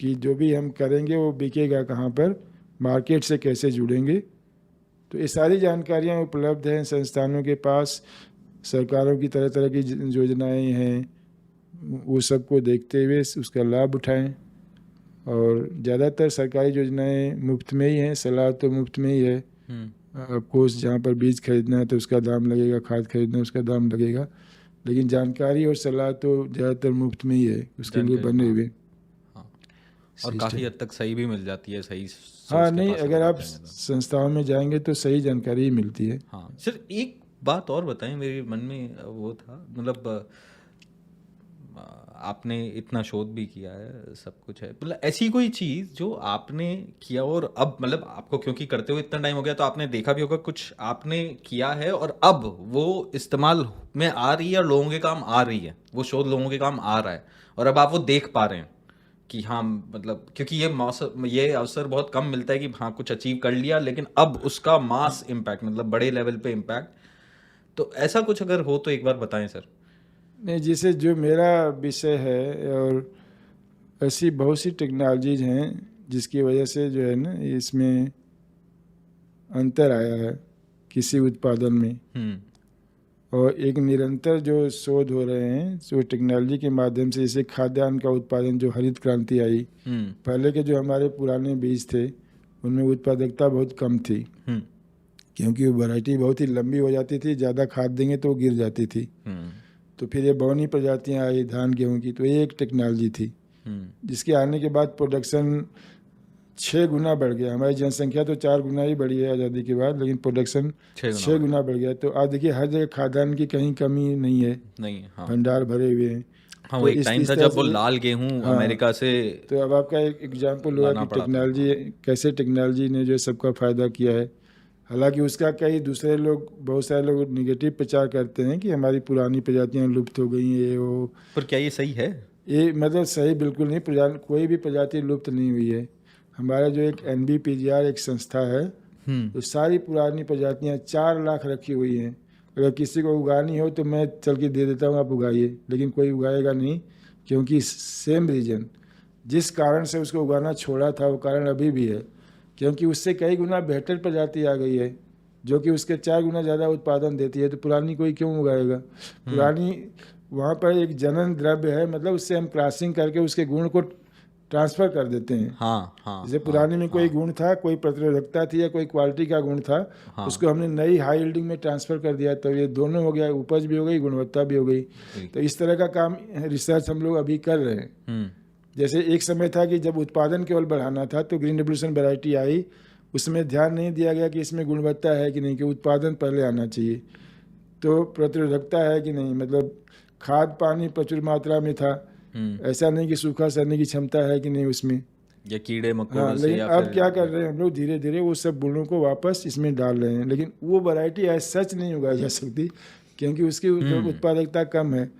कि जो भी हम करेंगे वो बिकेगा कहाँ पर, मार्केट से कैसे जुड़ेंगे। तो ये सारी जानकारियाँ उपलब्ध हैं संस्थानों के पास, सरकारों की तरह तरह की योजनाएं हैं, वो सबको देखते हुए उसका लाभ उठाएं। और ज़्यादातर सरकारी योजनाएं मुफ्त में ही हैं, सलाह तो मुफ्त में ही है। ऑफकोर्स जहाँ पर बीज खरीदना है तो उसका दाम लगेगा, खाद खरीदना है उसका दाम लगेगा, लेकिन जानकारी और सलाह तो ज़्यादातर मुफ्त में ही है, उसके लिए बने हुए। और काफ़ी हद तक सही भी मिल जाती है, सही हाँ, नहीं, अगर आप संस्थाओं में जाएंगे तो सही जानकारी ही मिलती है। हाँ सर, एक बात और बताएं, मेरे मन में वो था, मतलब आपने इतना शोध भी किया है, सब कुछ है, मतलब ऐसी कोई चीज़ जो आपने किया और अब मतलब आपको क्योंकि करते हुए इतना टाइम हो गया तो आपने देखा भी होगा, कुछ आपने किया है और अब वो इस्तेमाल में आ रही है और लोगों के काम आ रही है, वो शोध लोगों के काम आ रहा है और अब आप वो देख पा रहे हैं कि हाँ, मतलब क्योंकि ये अवसर बहुत कम मिलता है कि हाँ कुछ अचीव कर लिया, लेकिन अब उसका मास इम्पैक्ट, मतलब बड़े लेवल पे इम्पैक्ट, तो ऐसा कुछ अगर हो तो एक बार बताएं सर। नहीं, जैसे जो मेरा विषय है, और ऐसी बहुत सी टेक्नोलॉजीज हैं जिसकी वजह से जो है ना इसमें अंतर आया है किसी उत्पादन में, और एक निरंतर जो शोध हो रहे हैं जो टेक्नोलॉजी के माध्यम से, जैसे खाद्यान्न का उत्पादन, जो हरित क्रांति आई, पहले के जो हमारे पुराने बीज थे उनमें उत्पादकता बहुत कम थी, क्योंकि वो वैरायटी बहुत ही लंबी हो जाती थी, ज़्यादा खाद देंगे तो वो गिर जाती थी। तो फिर ये बौनी प्रजातियाँ आई धान गेहूँ की, तो ये एक टेक्नोलॉजी थी जिसके आने के बाद प्रोडक्शन 6 गुना बढ़ गया। हमारी जनसंख्या तो 4 गुना ही बढ़ी है आज़ादी के बाद, लेकिन प्रोडक्शन 6 गुना बढ़ गया। तो आज देखिए हर जगह खाद्यान्न की कहीं कमी नहीं है, हाँ। भंडार भरे हुए हैं। हाँ, तो वो एक इस टाइम इस था तरह जब वो से लाल गेहूं हाँ, अमेरिका से तो अब आपका एक एग्जाम्पल हुआ लाना कि पड़ा था। टेक्नोलॉजी कैसे टेक्नोलॉजी ने जो सबका फ़ायदा किया है। हालांकि उसका कई दूसरे लोग, बहुत सारे लोग निगेटिव प्रचार करते हैं कि हमारी पुरानी प्रजातियां लुप्त हो गई, ये वो। पर क्या ये सही है? ये मतलब सही बिल्कुल नहीं, कोई भी प्रजाति लुप्त नहीं हुई है। हमारा जो एक NBPGR एक संस्था है, तो सारी पुरानी प्रजातियां 4 लाख रखी हुई हैं। अगर किसी को उगानी हो तो मैं चल के दे देता हूँ, आप उगाइए, लेकिन कोई उगाएगा नहीं, क्योंकि सेम रीजन जिस कारण से उसको उगाना छोड़ा था वो कारण अभी भी है, क्योंकि उससे कई गुना बेहतर प्रजाति आ गई है जो कि उसके 4 गुना ज़्यादा उत्पादन देती है। तो पुरानी कोई क्यों उगाएगा? पुरानी वहाँ पर एक जनन द्रव्य है, मतलब उससे हम क्रॉसिंग करके उसके गुण को ट्रांसफ़र कर देते हैं। हाँ हाँ जैसे हाँ पुराने में कोई हाँ गुण था, कोई प्रतिरोधकता थी या कोई क्वालिटी का गुण था, हाँ। उसको हमने नई हाई यील्डिंग में ट्रांसफ़र कर दिया, तो ये दोनों हो गया, उपज भी हो गई, गुणवत्ता भी हो गई। तो इस तरह का काम रिसर्च हम लोग अभी कर रहे हैं। जैसे एक समय था कि जब उत्पादन केवल बढ़ाना था तो ग्रीन रेवोल्यूशन वैरायटी आई, उसमें ध्यान नहीं दिया गया कि इसमें गुणवत्ता है कि नहीं, कि उत्पादन पहले आना चाहिए, तो प्रतिरोधकता है कि नहीं, मतलब खाद पानी प्रचुर मात्रा में था, ऐसा नहीं कि सूखा सहने की क्षमता है कि नहीं उसमें। या कीड़े हाँ, मकोड़ों से लेकिन या अब फिर क्या कर रहे हैं हम लोग, धीरे धीरे वो सब गुणों को वापस इसमें डाल रहे हैं, लेकिन वो वैरायटी ऐसा सच नहीं उगाई जा सकती, क्योंकि उसकी उत्पादकता कम है।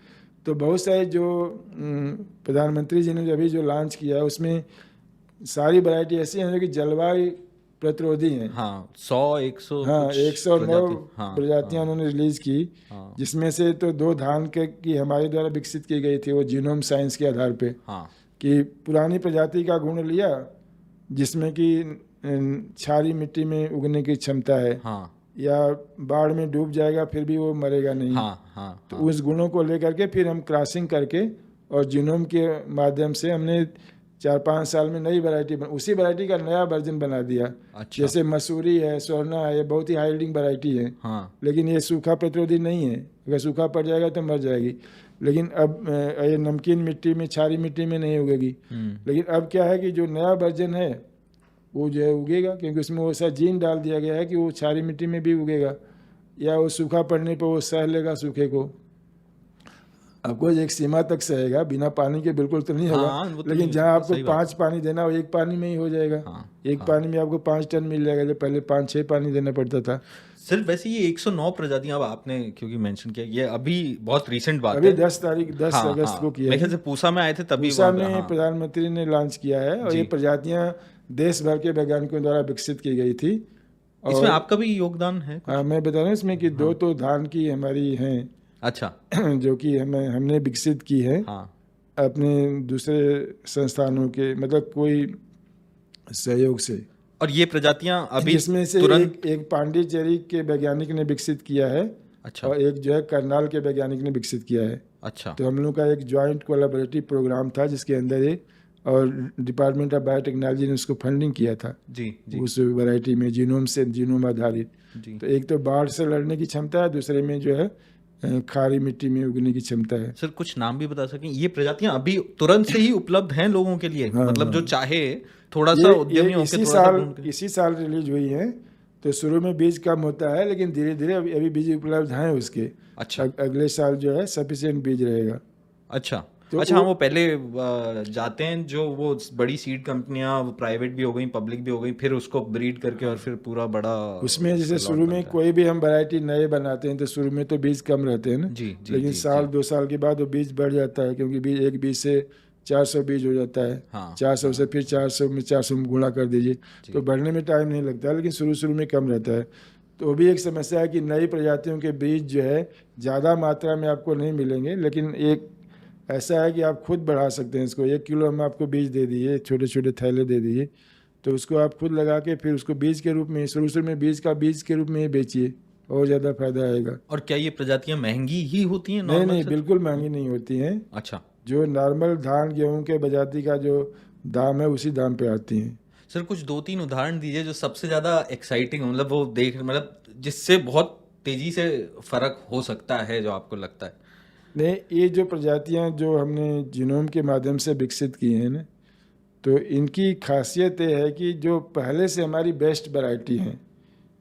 तो बहुत सारे जो प्रधानमंत्री जी ने अभी जो लॉन्च किया है, उसमें सारी वैरायटी ऐसी हैं जो कि जलवायु प्रतिरोधी हैं। हाँ 100-100 हाँ, कुछ 109 हाँ प्रजातियां उन्होंने रिलीज की, हाँ जिसमें से तो 2 धान के की हमारे द्वारा विकसित की गई थी, वो जीनोम साइंस के आधार पे, हाँ कि पुरानी प्रजाति का गुण लिया जिसमें कि क्षारीय मिट्टी में उगने की क्षमता है, हाँ या बाढ़ में डूब जाएगा फिर भी वो मरेगा नहीं, हाँ हाँ तो हाँ उस गुणों को लेकर के फिर हम क्रॉसिंग करके और जीनोम के माध्यम से हमने 4-5 साल में नई वैरायटी उसी वैरायटी का नया वर्जन बना दिया। अच्छा जैसे मसूरी है, स्वर्णा है, ये बहुत ही हाई यील्डिंग वैरायटी है, हाँ लेकिन ये सूखा प्रतिरोधी नहीं है, अगर सूखा पड़ जाएगा तो मर जाएगी। लेकिन अब ये नमकीन मिट्टी में, क्षारीय मिट्टी में नहीं उगेगी। लेकिन अब क्या है कि जो नया वर्जन है वो जो है उगेगा, क्योंकि उसमें वो ऐसा जीन डाल दिया गया है कि वो क्षारीय मिट्टी में भी उगेगा, या वो सूखा पड़ने पर वो सह लेगा सूखे को। आपको एक सीमा तक सहेगा, बिना पानी के बिल्कुल तो नहीं होगा, हाँ वो तो लेकिन नहीं, जहाँ आपको सही बात 5 पानी देना, वो 1 पानी में ही हो जाएगा। हाँ एक पानी में आपको 5 टन मिल जाएगा, जो पहले 5-6 पानी देना पड़ता था। सिर्फ वैसे ये 109 प्रजातियां अब आपने क्योंकि मेंशन किया, ये अभी बहुत रीसेंट बात अभी है। 10 हाँ अगस्त हाँ को किया मेरे है। ख्याल से पूसा में आए थे तभी पूसा वहाँ पे में हाँ प्रधानमंत्री ने लॉन्च किया है, और ये जी। प्रजातियां देश भर के वैज्ञानिकों द्वारा विकसित की गई थी। इसमें और आपका भी योगदान है कुछ? मैं बता रहा हूँ इसमें कि 2 तो धान की हमारी हैं अच्छा जो कि हमने विकसित की है हाँ अपने दूसरे संस्थानों के, मतलब कोई सहयोग से। और ये प्रजातियां अभी जिसमें से तुरंत एक पांडिचेरी के वैज्ञानिक ने विकसित किया है, अच्छा और एक जो है करनाल के वैज्ञानिक ने विकसित किया है। अच्छा तो हम लोग का एक जॉइंट कोलैबोरेटिव प्रोग्राम था, जिसके अंदर ये और डिपार्टमेंट ऑफ बायोटेक्नोलॉजी ने उसको फंडिंग किया था जी जी उस वैरायटी में, जीनोम से जीनोम आधारित। जी। तो एक तो बाढ़ से लड़ने की क्षमता है, दूसरे में जो है खारी मिट्टी में उगने की क्षमता है। सर कुछ नाम भी बता सकें, ये प्रजातियां अभी तुरंत से ही उपलब्ध हैं लोगों के लिए? हाँ, मतलब जो हाँ। चाहे थोड़ा सा उद्यमी होकर थोड़ा सा ढूंढ के इसी साल रिलीज हुई है, तो शुरू में बीज कम होता है, लेकिन धीरे धीरे अभी बीज उपलब्ध हैं उसके। अच्छा अगले साल जो है सफिशिएंट बीज रहेगा। अच्छा तो अच्छा हाँ वो पहले जाते हैं जो वो बड़ी सीड कंपनियां, प्राइवेट भी हो गई पब्लिक भी हो गई, फिर उसको ब्रीड करके और फिर पूरा बड़ा उसमें जैसे लॉट शुरू में बनता है। कोई भी हम वैरायटी नए बनाते हैं तो शुरू में तो बीज कम रहते हैं ना, जी जी लेकिन जी साल जी 2 साल के बाद वो बीज बढ़ जाता है, क्योंकि एक बीज से 400 बीज हो जाता है। हाँ 400 से फिर 400 में गुणा कर दीजिए, तो बढ़ने में टाइम नहीं लगता है, लेकिन शुरू में कम रहता है। तो वो भी एक समस्या है कि नई प्रजातियों के बीज जो है ज़्यादा मात्रा में आपको नहीं मिलेंगे, लेकिन एक ऐसा है कि आप खुद बढ़ा सकते हैं इसको। 1 किलो हम आपको बीज दे दिए, छोटे छोटे थैले दे दिए, तो उसको आप खुद लगा के फिर उसको बीज के रूप में, शुरू में बीज के रूप में ही बेचिए, और ज़्यादा फायदा आएगा। और क्या ये प्रजातियां महंगी ही होती हैं नहीं नॉर्मल नहीं, से? बिल्कुल महंगी नहीं होती हैं। अच्छा जो नॉर्मल धान गेहूं के प्रजाति का जो दाम है उसी दाम पे आती हैं। सर कुछ 2-3 उदाहरण दीजिए जो सबसे ज्यादा एक्साइटिंग, मतलब वो देख, मतलब जिससे बहुत तेजी से फर्क हो सकता है, जो आपको लगता है। नहीं, ये जो प्रजातियां जो हमने जीनोम के माध्यम से विकसित की हैं ना, तो इनकी खासियत ये है कि जो पहले से हमारी बेस्ट वैरायटी हैं,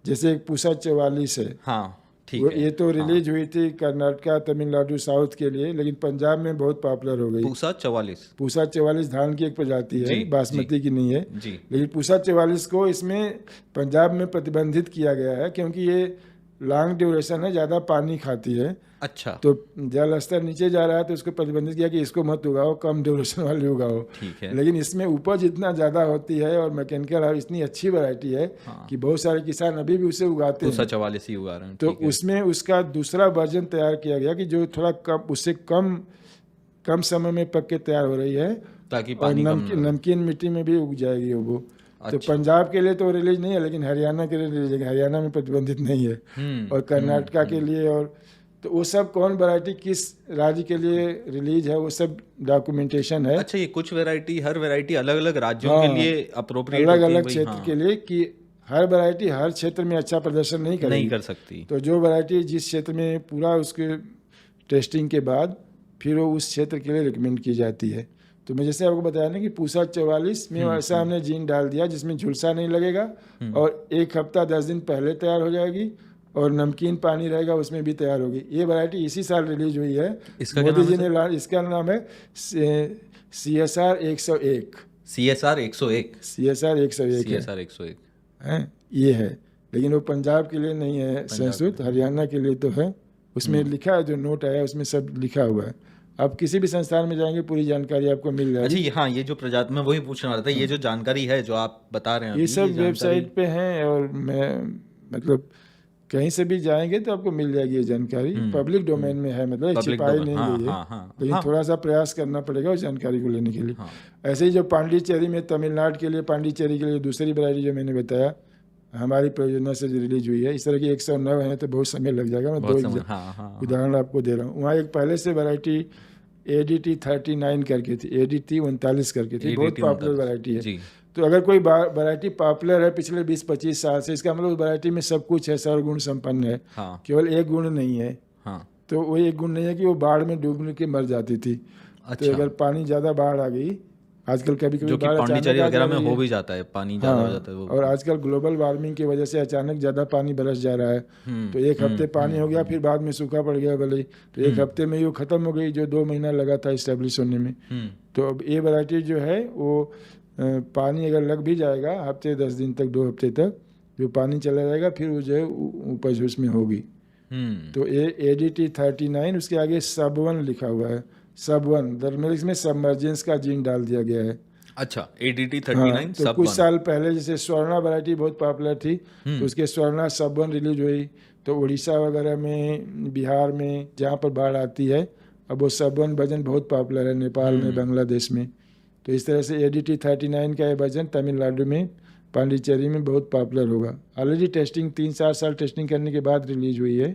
जैसे एक पूसा 44 है, हाँ ठीक वो है। ये तो हाँ, रिलीज हुई थी कर्नाटका तमिलनाडु साउथ के लिए, लेकिन पंजाब में बहुत पॉपुलर हो गई। पूसा 44। पूसा 44 धान की एक प्रजाति है, जी, जी, बासमती की नहीं है। जी। लेकिन पूसा 44 को इसमें पंजाब में प्रतिबंधित किया गया है क्योंकि ये लॉन्ग ड्यूरेशन है, ज़्यादा पानी खाती है। अच्छा, तो जल स्तर नीचे जा रहा है तो इसको प्रतिबंधित किया कि इसको मत उगाओ, कम ड्यूरेशन वाली उगाओ। ठीक है। लेकिन इसमें उपज इतना ज़्यादा होती है और मैकेनिकल इतनी अच्छी वैरायटी है हाँ, कि बहुत सारे किसान अभी भी उसे उगाते पूसा हैं। 44 ही उगा रहे हैं, तो ठीक है। उसमें उसका दूसरा वर्जन तैयार किया गया कि जो थोड़ा कम, उससे कम कम समय में पक के तैयार हो रही है ताकि और पानी कम ना लगे। नमकीन मिट्टी में भी उग जाएगी वो। तो अच्छा। पंजाब के लिए तो रिलीज नहीं है, लेकिन हरियाणा के लिए रिलीज है। हरियाणा में प्रतिबंधित नहीं है। और कर्नाटका के लिए, और तो वो सब कौन वैरायटी किस राज्य के लिए रिलीज है वो सब डॉक्यूमेंटेशन है। अच्छा, ये कुछ वैरायटी, हर वैरायटी अलग अलग राज्यों के हाँ, लिए अप्रोप्रिएट अलग होती है अलग भाई। क्षेत्र हाँ, के लिए कि हर वैरायटी हर क्षेत्र में अच्छा प्रदर्शन नहीं नहीं करेगी। कर सकती। तो जो वैरायटी जिस क्षेत्र में पूरा उसके टेस्टिंग के बाद फिर वो उस क्षेत्र के लिए रिकमेंड की जाती है। तो मैं जैसे आपको बताया ना कि पूसा 44 में ऐसा हमने जीन डाल दिया जिसमें झुलसा नहीं लगेगा और 1 हफ्ता 10 दिन पहले तैयार हो जाएगी और नमकीन पानी रहेगा उसमें भी तैयार होगी। ये वैरायटी इसी साल रिलीज हुई है। इसका क्या मोदी नाम जी है ने इसका नाम है CSR 101। CSR 101। CSR 101 है। CSR 101। हैं, ये है। लेकिन वो पंजाब के लिए नहीं है संस्कृत, हरियाणा के लिए तो है। उसमें लिखा है, जो नोट आया उसमें सब लिखा हुआ है। आप किसी भी संस्थान में जाएंगे पूरी जानकारी आपको मिल अच्छा, जाएगी। हाँ, ये जो प्रजाति, मैं वही पूछने वाला था, ये जो जानकारी है जो आप बता रहे हैं ये अभी, सब जानकारी। वेबसाइट पे हैं और मैं मतलब कहीं से भी जाएंगे तो आपको मिल जाएगी ये जानकारी। पब्लिक डोमेन में है, मतलब पब्लिक छिपाई डोमेन। नहीं हाँ, गई है। हाँ, हाँ, लेकिन हाँ, थोड़ा सा प्रयास करना पड़ेगा उस जानकारी को लेने के लिए। हाँ। ऐसे ही जो पांडिचेरी में, तमिलनाडु के लिए पांडिचेरी के लिए दूसरी वैरायटी जो मैंने बताया हमारी परियोजना से रिलीज हुई है, इस तरह की 109 है तो बहुत समय लग जाएगा। मैं बहुत दो समझ, हाँ, हाँ, उदाहरण आपको दे रहा हूँ। वहाँ एक पहले से वैरायटी ADT 39 करके थी, ADT 39 करके थी, बहुत ADT पॉपुलर 39, वैरायटी है। जी। तो अगर कोई वैरायटी पॉपुलर है पिछले 20-25 साल से, इसका मतलब वैरायटी में सब कुछ है, सर्वगुण संपन्न है। हाँ, केवल एक गुण नहीं है। हाँ। तो वो एक गुण नहीं है कि वो बाढ़ में डूबने के मर जाती थी। तो अच्छा, अगर पानी ज़्यादा बाढ़ आ गई, आजकल कभी कभी जो कि बाढ़ अचानक पांडिचेरी आ वगैरह जा में रही हो है। भी जाता है, पानी ज़्यादा हो हाँ, जाता है वो। और आजकल ग्लोबल वार्मिंग की वजह से अचानक ज़्यादा पानी बरस जा रहा है। तो एक हफ्ते पानी हो गया, फिर बाद में सूखा पड़ गया भले, तो एक हफ्ते में ही वो ख़त्म हो गई जो 2 महीना लगा था इस्टेब्लिश होने में। तो अब ये वैरायटी जो है वो पानी अगर लग भी जाएगा हफ्ते 10 दिन तक, 2 हफ्ते तक जो पानी चला जाएगा, फिर वो जो है उपज उसमें होगी। तो ये ADT 39, उसके आगे सब1 लिखा हुआ है। सब1 दरमियान इसमें सबमर्जेंस का जीन डाल दिया गया है। अच्छा, ADT हाँ, 39 तो सब कुछ 1। साल पहले जैसे स्वर्णा वैरायटी बहुत पॉपुलर थी, तो उसके स्वर्णा सब1 रिलीज हुई। तो उड़ीसा वगैरह में, बिहार में जहाँ पर बाढ़ आती है, अब वो सब1 वर्जन बहुत पॉपुलर है, नेपाल में, बांग्लादेश में। तो इस तरह से ADT 39 का ये वर्जन तमिलनाडु में, पांडिचेरी में बहुत पॉपुलर होगा। ऑलरेडी टेस्टिंग 3-4 साल टेस्टिंग करने के बाद रिलीज हुई है।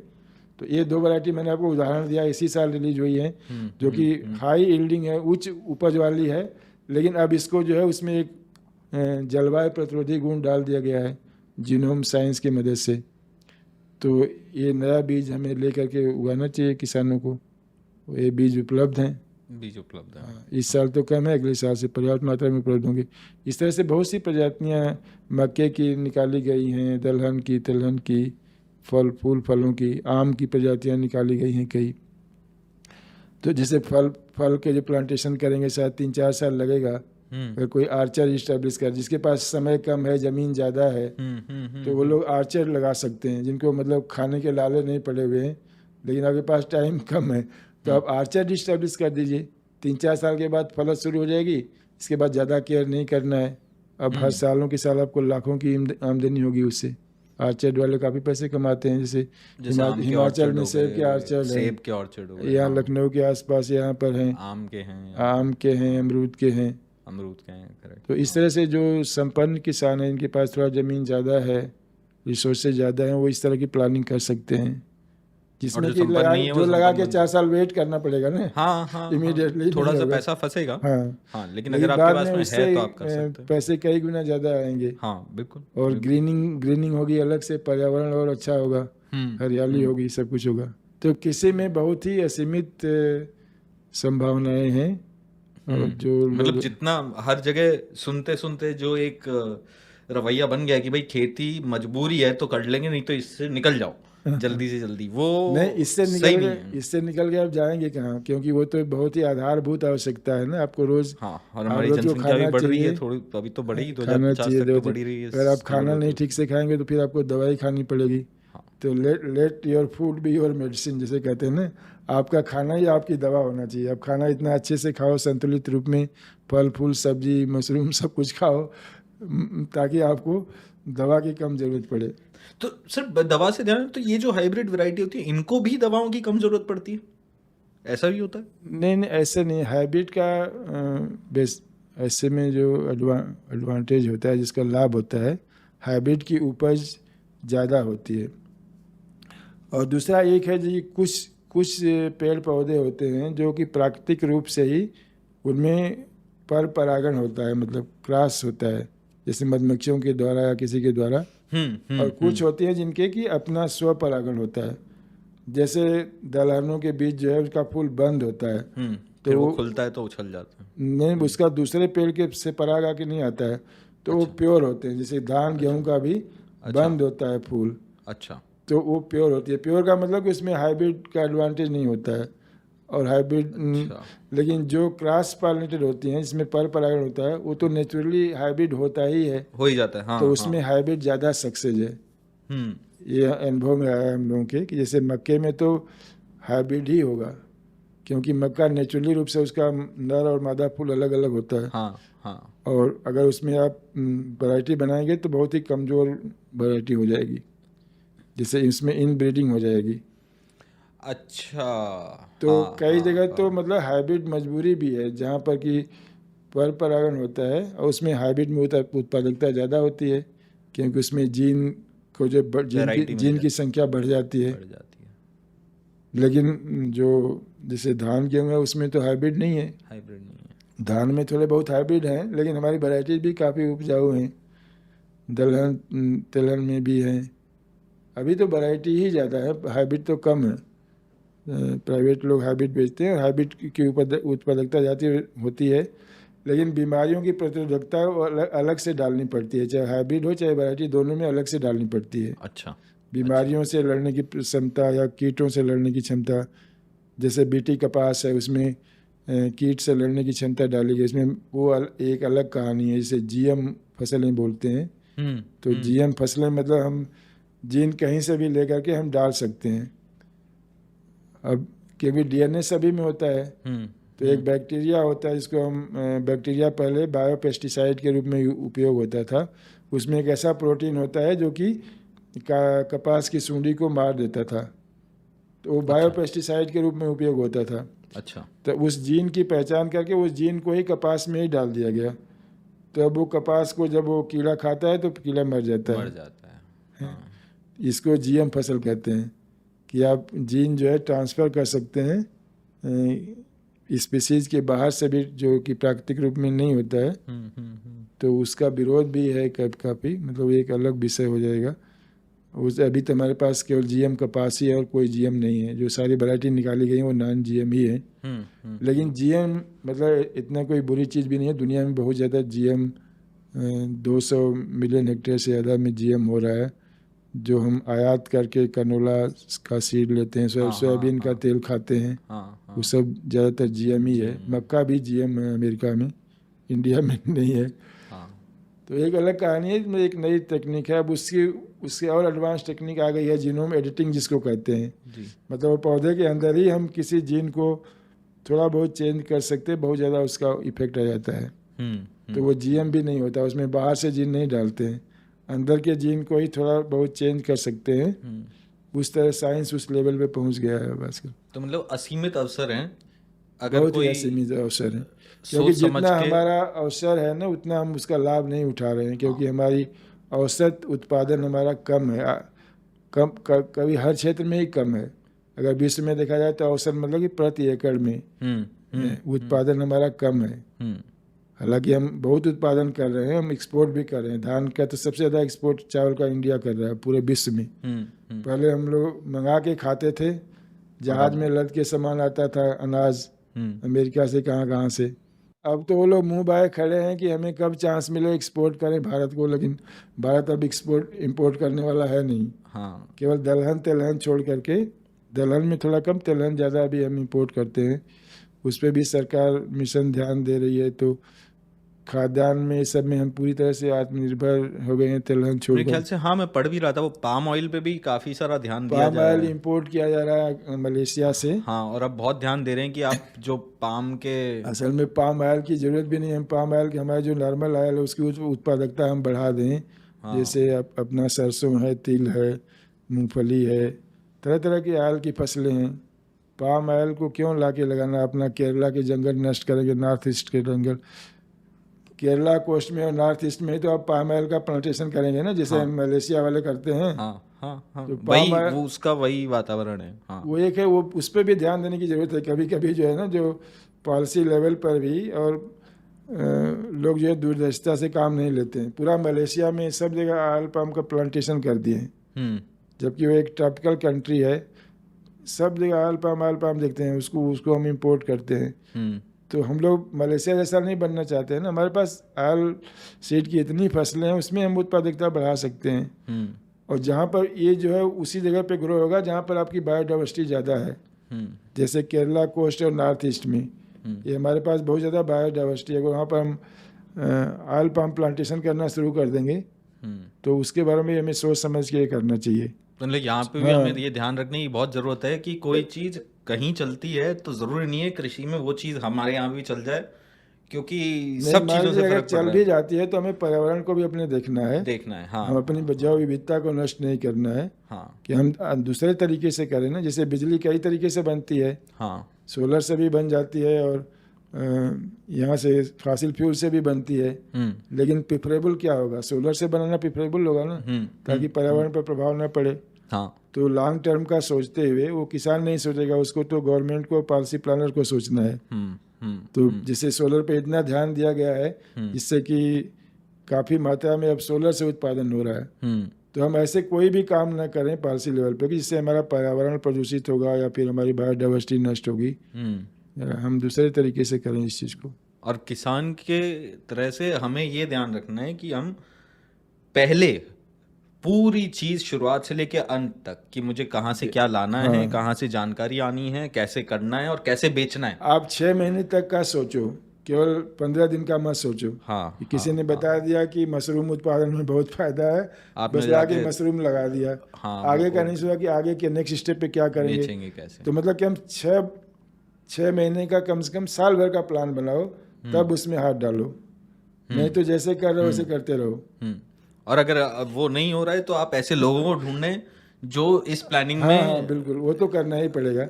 तो ये 2 वैरायटी मैंने आपको उदाहरण दिया, इसी साल रिलीज हुई है, जो कि हाई यील्डिंग है, उच्च उपज वाली है। लेकिन अब इसको जो है उसमें एक जलवायु प्रतिरोधी गुण डाल दिया गया है जीनोम साइंस की मदद से। तो ये नया बीज हमें लेकर के उगाना चाहिए किसानों को। ये बीज उपलब्ध हैं, बीज उपलब्ध है। इस साल तो कम है, अगले साल से पर्याप्त मात्रा में उपलब्ध होंगे। इस तरह से बहुत सी प्रजातियाँ मक्के की निकाली गई हैं, दलहन की, तिलहन की, फलों की, आम की प्रजातियाँ निकाली गई हैं कई। तो जैसे फल के जो प्लांटेशन करेंगे शायद 3-4 साल लगेगा। अगर कोई आर्चर इस्टेब्लिश कर, जिसके पास समय कम है, ज़मीन ज़्यादा है, तो वो लोग आर्चर लगा सकते हैं, जिनको मतलब खाने के लाले नहीं पड़े हुए हैं लेकिन आपके पास टाइम कम है, तो आप आर्चर इस्टेब्लिश कर दीजिए। 3-4 साल के बाद फलत शुरू हो जाएगी, इसके बाद ज़्यादा केयर नहीं करना है। अब हर सालों के साल आपको लाखों की आमदनी होगी उससे। आर्चर्ड वाले काफ़ी पैसे कमाते हैं, जैसे हिमाचल में सेब के आर्चर्ड है, सेब के ऑर्चर्ड हो गए, यहाँ लखनऊ के आसपास यहाँ पर हैं, आम के हैं, अमरूद के हैं। अमरूद के हैं, करेक्ट। तो इस तरह से जो संपन्न किसान हैं, इनके पास थोड़ा ज़मीन ज़्यादा है, रिसोर्सेज ज़्यादा हैं, वो इस तरह की प्लानिंग कर सकते हैं, जिसमें कि लगा के 4 साल वेट करना पड़ेगा ना। हाँ, इमीडिएटली थोड़ा सा पैसा फंसेगा। हाँ, लेकिन अगर आपके पास में है तो आप कर सकते हैं। पैसे कई गुना ज़्यादा आएंगे। हाँ, बिल्कुल। और ग्रीनिंग होगी अलग से, पर्यावरण और अच्छा होगा, हरियाली होगी, सब कुछ होगा। तो कृषि में बहुत ही असीमित संभावनाएं हैं। और जो मतलब जितना हर जगह सुनते सुनते जो एक रवैया बन गया कि भाई खेती मजबूरी है तो कर लेंगे, नहीं तो इससे निकल जाओ जल्दी से जल्दी, वो नहीं, इससे निकल सही नहीं गए, है। इससे निकल के आप जाएंगे कहाँ? क्योंकि वो तो बहुत ही आधारभूत आवश्यकता है ना, आपको रोज हाँ, और आप हमारी रोज को जनसंख्या भी खाना बढ़ रही है चाहिए, थोड़ी, अभी तो बढ़ेगी, खाना 2050 चाहिए तक तो रोज। बढ़ ही रही है अगर आप खाना नहीं किलोमीटर। ठीक से खाएंगे तो फिर आपको दवाई खानी पड़ेगी। हाँ, तो let your food be your medicine, जैसे कहते हैं ना, आपका खाना ही आपकी दवा होना चाहिए। आप खाना इतना अच्छे से खाओ, संतुलित रूप में, फल फूल सब्जी मशरूम सब कुछ खाओ, ताकि आपको दवा की कम जरूरत पड़े। तो सर दवा से ध्यान, तो ये जो हाइब्रिड वैरायटी होती है इनको भी दवाओं की कम जरूरत पड़ती है, ऐसा भी होता है? नहीं नहीं, ऐसे नहीं। हाइब्रिड का बेस ऐसे में जो एडवांटेज होता है, जिसका लाभ होता है, हाइब्रिड की उपज ज़्यादा होती है। और दूसरा एक है जी, कुछ कुछ पेड़ पौधे होते हैं जो कि प्राकृतिक रूप से ही उनमें पर परागण होता है, मतलब क्रॉस होता है, जैसे मधुमक्खियों के द्वारा या किसी के द्वारा। और कुछ होते हैं जिनके कि अपना स्व परागण होता है, जैसे दलहनों के बीच जो है उसका फूल बंद होता है, फिर तो वो खुलता है तो उछल जाता है। नहीं, उसका दूसरे पेड़ के से पराग आके नहीं आता है, तो वो प्योर होते हैं। जैसे धान गेहूं का भी बंद होता है फूल, अच्छा, तो वो प्योर होती है। प्योर का मतलब कि उसमें हाइब्रिड का एडवांटेज नहीं होता है। और हाइब्रिड अच्छा, लेकिन जो क्रॉस पॉलिनेटेड होती हैं, जिसमें पर परागण होता है, वो तो नेचुरली हाइब्रिड होता ही है, हो ही जाता है। हाँ तो हाँ। उसमें हाइब्रिड ज़्यादा सक्सेस है। हम्म, ये अनुभव में आया हम लोगों के, कि जैसे मक्के में तो हाइब्रिड ही होगा, क्योंकि मक्का नेचुरली रूप से उसका नर और मादा फूल अलग अलग होता है। हाँ हाँ। और अगर उसमें आप वैरायटी बनाएंगे तो बहुत ही कमज़ोर वैरायटी हो जाएगी, जैसे इसमें इन ब्रीडिंग हो जाएगी। अच्छा, तो हाँ कई हाँ जगह तो हाँ। मतलब हाइब्रिड मजबूरी भी है, जहाँ पर कि पर परागण होता है, और उसमें हाइब्रिड में उत्पादकता ज़्यादा होती है, क्योंकि उसमें जीन को जो वैरायटी मिल जीन की जाती संख्या बढ़ जाती है। बढ़ जाती है। लेकिन जो जैसे धान गेहूँ है, उसमें तो हाइब्रिड नहीं है। हाइब्रिड नहीं है। धान में थोड़े बहुत हाइब्रिड हैं, लेकिन हमारी वैरायटी भी काफ़ी उपजाऊ हैं। दलहन तिलहन में भी हैं। अभी तो वैरायटी ही ज़्यादा है, हाइब्रिड तो कम है। प्राइवेट लोग हाइब्रिड बेचते हैं, हाइब्रिड की उत्पादकता ज़्यादा होती है, लेकिन बीमारियों की प्रतिरोधकता वो अलग से डालनी पड़ती है। चाहे हाइब्रिड हो चाहे वैरायटी, दोनों में अलग से डालनी पड़ती है। अच्छा, बीमारियों से लड़ने की क्षमता या कीटों से लड़ने की क्षमता, जैसे बीटी कपास है, उसमें कीट से लड़ने की क्षमता डाली गई। इसमें वो एक अलग कहानी है, जिसे जीएम फसलें बोलते हैं। तो जीएम फसलें मतलब हम जीन कहीं से भी लेकर के हम डाल सकते हैं। अब क्योंकि डीएनए सभी में होता है, तो एक बैक्टीरिया होता है जिसको हम बैक्टीरिया पहले बायोपेस्टिसाइड के रूप में उपयोग होता था। उसमें एक ऐसा प्रोटीन होता है जो कि कपास की सूंडी को मार देता था, तो वो बायोपेस्टिसाइड के रूप में उपयोग होता था। अच्छा, तो उस जीन की पहचान करके उस जीन को ही कपास में ही डाल दिया गया। तो अब वो कपास को जब वो कीड़ा खाता है तो कीड़ा मर जाता मर है। जाता है। हाँ। इसको जीएम फसल कहते हैं, कि आप जीन जो है ट्रांसफ़र कर सकते हैं स्पीसीज के बाहर से भी, जो कि प्राकृतिक रूप में नहीं होता है। तो उसका विरोध भी है काफ़ी, मतलब एक अलग विषय हो जाएगा। उस अभी तो हमारे पास केवल जीएम कपास ही है और कोई जीएम नहीं है। जो सारी वैरायटी निकाली गई हैं वो नॉन जीएम ही है। लेकिन जीएम मतलब इतना कोई बुरी चीज़ भी नहीं है। दुनिया में बहुत ज़्यादा जीएम 200 मिलियन हेक्टेयर से ज़्यादा में जीएम हो रहा है, जो हम आयात करके कनोला का सीड लेते हैं, सोयाबीन का तेल खाते हैं, वो सब ज़्यादातर जीएम ही है। मक्का भी जीएम है अमेरिका में, इंडिया में नहीं है। तो एक अलग कहानी है, इसमें एक नई टेक्निक है। अब उसकी और एडवांस टेक्निक आ गई है, जीनोम एडिटिंग जिसको कहते हैं। मतलब वो पौधे के अंदर ही हम किसी जीन को थोड़ा बहुत चेंज कर सकते हैं, बहुत ज़्यादा उसका इफेक्ट आ जाता है। तो वो जीएम भी नहीं होता, उसमें बाहर से जीन नहीं डालते हैं, अंदर के जीन को ही थोड़ा बहुत चेंज कर सकते हैं। उस तरह साइंस उस लेवल पे पहुंच गया है आजकल। तो मतलब असीमित अवसर हैं, अगर बहुत ही कोई असीमित अवसर है, क्योंकि सोच समझ जितना के। हमारा अवसर है ना, उतना हम उसका लाभ नहीं उठा रहे हैं, क्योंकि हमारी औसत उत्पादन हमारा कम है। कभी हर क्षेत्र में ही कम है। अगर विश्व में देखा जाए तो औसत मतलब कि प्रति एकड़ में उत्पादन हमारा कम है। हालांकि हम बहुत उत्पादन कर रहे हैं, हम एक्सपोर्ट भी कर रहे हैं। धान का तो सबसे ज़्यादा एक्सपोर्ट चावल का इंडिया कर रहा है पूरे विश्व में। पहले हम लोग मंगा के खाते थे, जहाज में लद के सामान आता था अनाज अमेरिका से कहाँ कहाँ से। अब तो वो लोग मुंह बाए खड़े हैं कि हमें कब चांस मिले एक्सपोर्ट करें भारत को, लेकिन भारत अब एक्सपोर्ट इंपोर्ट करने वाला है नहीं। हाँ केवल दलहन तेलहन छोड़ करके, दलहन में थोड़ा कम, तेलहन ज़्यादा अभी हम इंपोर्ट करते हैं। उस पर भी सरकार मिशन ध्यान दे रही है। तो खाद्यान्न में, सब में हम पूरी तरह से आत्मनिर्भर हो गए हैं, तेलहन मेरे छोड़कर। ख्याल से, हाँ मैं पढ़ भी रहा था, वो पाम ऑयल पे भी काफ़ी सारा ध्यान दिया पाम जा रहा ऑयल है। इंपोर्ट किया जा रहा है मलेशिया से। हाँ, और अब बहुत ध्यान दे रहे हैं कि आप जो पाम के, असल में पाम ऑयल की ज़रूरत भी नहीं है। हम पाम ऑयल की, हमारा जो नॉर्मल ऑयल है उसकी उत्पादकता हम बढ़ा दें। हाँ जैसे अपना सरसों है, तिल है, मूंगफली है, तरह तरह की ऑयल की फसलें हैं। पाम ऑयल को क्यों ला के लगाना? अपना केरला के जंगल नष्ट करेंगे, नॉर्थ ईस्ट के जंगल। केरला कोस्ट में और नॉर्थ ईस्ट में तो आप पाम ऑयल का प्लांटेशन करेंगे ना, जैसे हाँ हम मलेशिया वाले करते हैं। हाँ हाँ हाँ, तो वही पाम वो उसका वही वातावरण है। हाँ वो एक है, वो उस पर भी ध्यान देने की ज़रूरत है। कभी कभी जो है ना, जो पॉलिसी लेवल पर भी और लोग जो है दूरदर्शिता से काम नहीं लेते हैं। पूरा मलेशिया में सब जगह ऑयल पाम का प्लांटेशन कर दिए हैं, हम्म जबकि वो एक ट्रॉपिकल कंट्री है। सब जगह ऑयल पाम देखते हैं, उसको उसको हम इंपोर्ट करते हैं। हम्म तो हम लोग मलेशिया जैसा नहीं बनना चाहते हैं ना। हमारे पास ऑयल सीड की इतनी फसलें हैं, उसमें हम उत्पादकता बढ़ा सकते हैं। हम्म और जहाँ पर ये जो है उसी जगह पे ग्रो होगा जहाँ पर आपकी बायोडाइवर्सिटी ज़्यादा है। हम्म जैसे केरला कोस्ट और नॉर्थ ईस्ट में ये हमारे पास बहुत ज़्यादा बायोडाइवर्सिटी है। अगर वहाँ पर हम ऑयल पाम प्लांटेशन करना शुरू कर देंगे हम्म। तो उसके बारे में हमें सोच समझ के करना चाहिए। तो मतलब यहाँ पे भी हाँ। हमें ये ध्यान रखने की बहुत ज़रूरत है कि कोई चीज़ कहीं चलती है तो ज़रूरी नहीं है कृषि में वो चीज़ हमारे यहाँ भी चल जाए, क्योंकि नहीं, सब मान चीज़ों लीजिए से अगर फर्क पड़ चल रहा भी है। जाती है तो हमें पर्यावरण को भी अपने देखना है। देखना है। हाँ हम अपनी जैव विविधता को नष्ट नहीं करना है हाँ कि हम दूसरे तरीके से करें ना। जैसे बिजली कई तरीके से बनती है, हाँ सोलर से भी बन जाती है और यहाँ से फॉसिल फ्यूल से भी बनती है। लेकिन प्रिफरेबल क्या होगा? सोलर से बनाना प्रिफरेबल होगा ना, ताकि पर्यावरण पर प्रभाव न पड़े। हाँ तो लॉन्ग टर्म का सोचते हुए, वो किसान नहीं सोचेगा, उसको तो गवर्नमेंट को, पॉलिसी प्लानर को सोचना है। तो जिससे सोलर पे इतना ध्यान दिया गया है, जिससे कि काफ़ी मात्रा में अब सोलर से उत्पादन हो रहा है। तो हम ऐसे कोई भी काम ना करें पॉलिसी लेवल पे कि जिससे हमारा पर्यावरण प्रदूषित होगा या फिर हमारी बायोडाइवर्सिटी नष्ट होगी। हम दूसरे तरीके से करें इस चीज़ को। और किसान के तरह से हमें ये ध्यान रखना है कि हम पहले पूरी चीज शुरुआत से लेके अंत तक, कि मुझे कहाँ से क्या लाना है, कहाँ से जानकारी आनी है, कैसे करना है और कैसे बेचना है। आप 6 महीने तक का सोचो, केवल 15 दिन का मत सोचो। हाँ कि किसी ने बता दिया कि मशरूम उत्पादन में बहुत फायदा है, आपने बस जाके आगे मशरूम लगा दिया। हाँ आगे का नहीं सोचा कि आगे के नेक्स्ट स्टेप पे क्या करेंगे। बेचेंगे कैसे। तो मतलब कि हम 6 महीने का, कम से कम साल भर का प्लान बनाओ, तब उसमें हाथ डालो। नहीं तो जैसे कर रहे हो वैसे करते रहो। और अगर वो नहीं हो रहा है तो आप ऐसे लोगों को ढूंढने जो इस प्लानिंग हाँ में, हाँ बिल्कुल, वो तो करना ही पड़ेगा।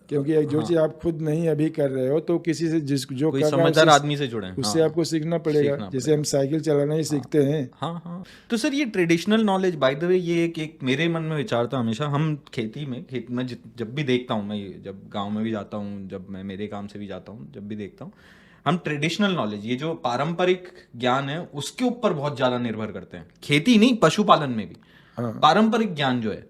क्योंकि जो चीज़ आप खुद नहीं अभी कर रहे हो, तो किसी से जो कोई कर रहा है समझदार आदमी से जुड़े। उससे आपको सीखना पड़ेगा। जैसे हम साइकिल चलाना ही सीखते हैं। हाँ हाँ। तो सर ये traditional knowledge, by the way, ये एक मेरे मन में विचार था हमेशा। हम खेत में जब भी देखता हूँ, मैं जब गांव में भी जाता हूँ, जब मैं मेरे काम से भी जाता हूँ, जब भी देखता हूँ, हम ट्रेडिशनल नॉलेज, ये जो पारंपरिक ज्ञान है, उसके ऊपर बहुत ज्यादा निर्भर करते हैं। खेती नहीं, पशुपालन में भी पारंपरिक ज्ञान जो है,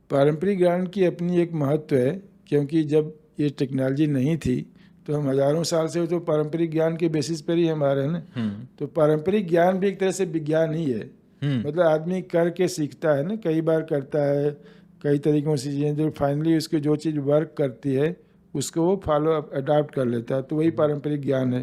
पारंपरिक ज्ञान की अपनी एक महत्व है। क्योंकि जब ये टेक्नोलॉजी नहीं थी तो हम हजारों साल से तो पारंपरिक ज्ञान के बेसिस पर ही हम आ रहे हैं ना। तो पारंपरिक ज्ञान भी एक तरह से विज्ञान ही है। मतलब आदमी करके सीखता है ना, कई बार करता है, कई तरीकों से चीज़ें, जो फाइनली उसको जो चीज़ वर्क करती है उसको वो फॉलो अडॉप्ट कर लेता है। तो वही पारंपरिक ज्ञान है।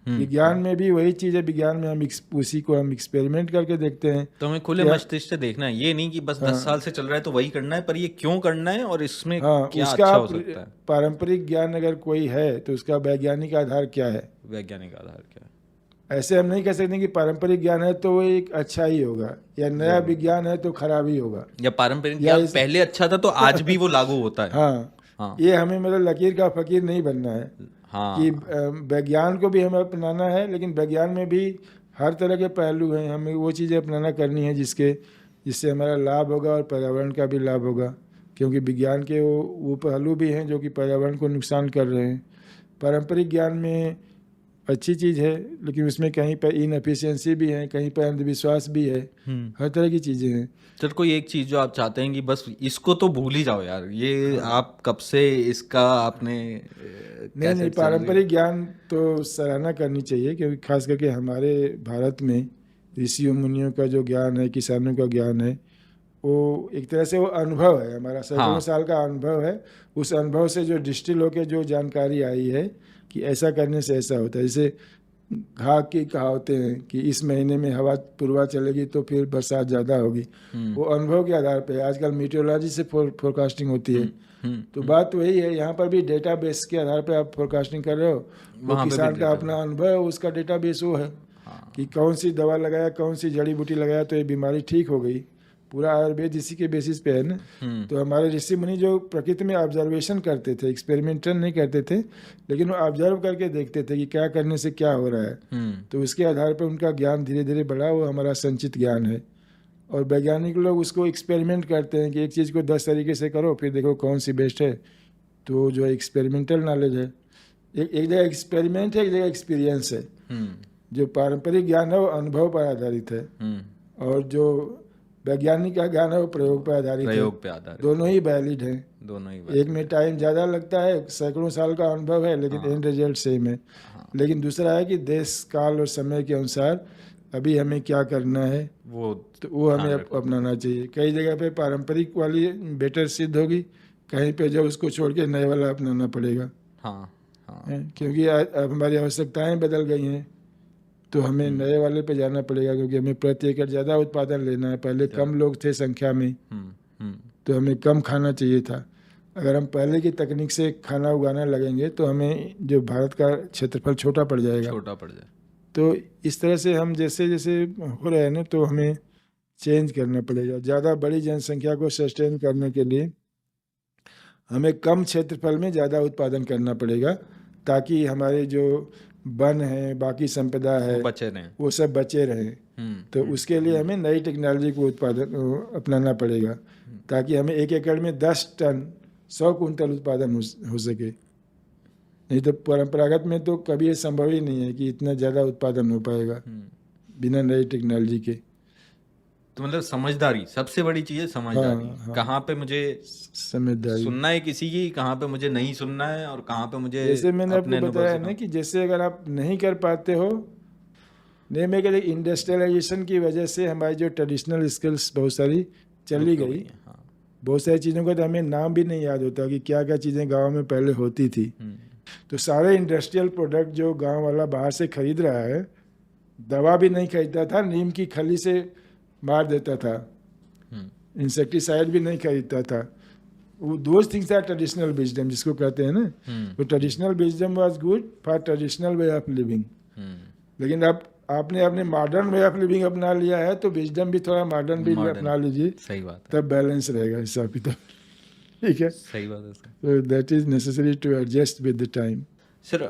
विज्ञान में भी वही चीज़ है। विज्ञान में हम उसी को हम एक्सपेरिमेंट करके देखते हैं। तो हमें खुले मस्तिष्क से देखना है। ये नहीं कि बस 10 साल से चल रहा है तो वही करना है, पर ये क्यों करना है और इसमें क्या उसका अच्छा हो सकता है। पारंपरिक ज्ञान अगर कोई है तो उसका वैज्ञानिक आधार क्या है? वैज्ञानिक आधार क्या है? ऐसे हम नहीं कह सकते कि पारंपरिक ज्ञान है तो वो एक अच्छा ही होगा, या नया विज्ञान है तो खराब ही होगा। या पारंपरिक ज्ञान पहले अच्छा था तो आज भी वो लागू होता है। हाँ, ये हमें मतलब लकीर का फकीर नहीं बनना है। कि विज्ञान को भी हमें अपनाना है, लेकिन विज्ञान में भी हर तरह के पहलू हैं। हमें वो चीज़ें अपनाना करनी है जिससे हमारा लाभ होगा और पर्यावरण का भी लाभ होगा। क्योंकि विज्ञान के वो पहलू भी हैं जो कि पर्यावरण को नुकसान कर रहे हैं। पारंपरिक ज्ञान में अच्छी चीज़ है, लेकिन उसमें कहीं पर इनएफिशिएंसी भी है, कहीं पर अंधविश्वास भी है, हर तरह की चीज़ें हैं। सर कोई एक चीज जो आप चाहते हैं कि बस इसको तो भूल ही जाओ यार, ये हाँ। आप कब से इसका आपने नहीं नहीं, कैसेट चल रही है? पारंपरिक ज्ञान तो सराहना करनी चाहिए, क्योंकि खास करके हमारे भारत में ऋषियों मुनियों का जो ज्ञान है, किसानों का ज्ञान है, वो एक तरह से वो अनुभव है, हमारा सैकड़ों हाँ। साल का अनुभव है। उस अनुभव से जो डिस्टिल होकर जो जानकारी आई है कि ऐसा करने से ऐसा होता है, जैसे घाघ की कहावतें हैं कि इस महीने में हवा पूर्वा चलेगी तो फिर बरसात ज़्यादा होगी, वो अनुभव के आधार पे आजकल मीटियोलॉजी से फोरकास्टिंग होती है। तो बात वही है, यहाँ पर भी डेटा बेस के आधार पे आप फोरकास्टिंग कर रहे हो, वो वहाँ पे भी किसान का data अपना अनुभव है, उसका डेटा बेस वो है कि कौन सी दवा लगाया, कौन सी जड़ी बूटी लगाया तो ये बीमारी ठीक हो गई। पूरा आयुर्वेद इसी के बेसिस पे है ना। तो हमारे ऋषि मुनि जो प्रकृति में ऑब्जर्वेशन करते थे, एक्सपेरिमेंटल नहीं करते थे, लेकिन वो ऑब्जर्व करके देखते थे कि क्या करने से क्या हो रहा है। तो उसके आधार पर उनका ज्ञान धीरे धीरे बढ़ा, वो हमारा संचित ज्ञान है। और वैज्ञानिक लोग उसको एक्सपेरिमेंट करते हैं कि एक चीज़ को 10 तरीके से करो, फिर देखो कौन सी बेस्ट है। तो जो एक्सपेरिमेंटल नॉलेज है, एक जगह एक्सपेरिमेंट है, एक जगह एक्सपीरियंस है। जो पारंपरिक ज्ञान है वो अनुभव पर आधारित है, और जो वैज्ञानिक का ज्ञान है वो प्रयोग पर आधारित है। प्रयोग पे आधारित, दोनों ही वैलिड हैं। दोनों ही एक में टाइम ज़्यादा लगता है, सैकड़ों साल का अनुभव है, लेकिन एंड रिजल्ट सेम है। लेकिन दूसरा है कि देश काल और समय के अनुसार अभी हमें क्या करना है, वो तो वो हमें अपनाना चाहिए। कई जगह पे पारंपरिक वाली बेटर सिद्ध होगी, कहीं पे जो उसको छोड़ के नए वाला अपनाना पड़ेगा। हाँ हाँ क्योंकि अब हमारी आवश्यकताएं बदल गई हैं, तो हमें नए वाले पे जाना पड़ेगा, क्योंकि हमें प्रति एकड़ ज़्यादा उत्पादन लेना है। पहले कम लोग थे संख्या में, तो हमें कम खाना चाहिए था। अगर हम पहले की तकनीक से खाना उगाना लगेंगे तो हमें जो भारत का क्षेत्रफल छोटा पड़ जाएगा। छोटा पड़ जाए। तो इस तरह से हम जैसे जैसे हो रहे हैं ना, तो हमें चेंज करना पड़ेगा। ज़्यादा बड़ी जनसंख्या को सस्टेन करने के लिए हमें कम क्षेत्रफल में ज़्यादा उत्पादन करना पड़ेगा, ताकि हमारे जो वन है, बाकी संपदा है, बचे रहें। वो सब बचे रहें। तो उसके लिए हमें नई टेक्नोलॉजी को अपनाना पड़ेगा, ताकि हमें 1 एकड़ में 10 टन 100 कुंटल उत्पादन हो सके। नहीं तो परंपरागत में तो कभी ये संभव ही नहीं है कि इतना ज़्यादा उत्पादन हो पाएगा बिना नई टेक्नोलॉजी के। तो मतलब समझदारी सबसे बड़ी चीज़ है, समझदारी। हाँ। कहाँ पे मुझे समझदारी सुनना है किसी की, कहाँ पे मुझे नहीं सुनना है, और कहाँ पे मुझे जैसे मैंने अपने आपको अनुभव बताया से ना काम। कि जैसे अगर आप नहीं कर पाते हो, नहीं मैं कह इंडस्ट्रियलाइजेशन की वजह से हमारी जो ट्रेडिशनल स्किल्स बहुत सारी चली लुप्त हो गई। गई है, हाँ। बहुत सारी चीज़ों का तो हमें नाम भी नहीं याद होता कि क्या क्या चीज़ें गांव में पहले होती थी। तो सारे इंडस्ट्रियल प्रोडक्ट जो गांव वाला बाहर से खरीद रहा है, दवा भी नहीं खरीदता था, नीम की खली से मार देता था, इंसेक्टिसाइड भी नहीं खरीदता था। वो those things are traditional wisdom जिसको कहते हैं ना। तो traditional wisdom was good for traditional way of living. लेकिन अब आपने अपने मॉडर्न वे ऑफ लिविंग अपना लिया है, तो विजडम भी थोड़ा मॉडर्न भी अपना लीजिए, सही बात है, तब बैलेंस रहेगा हिसाब किताब। ठीक है, सही बात है सर। तो that is necessary to adjust with the time. Sir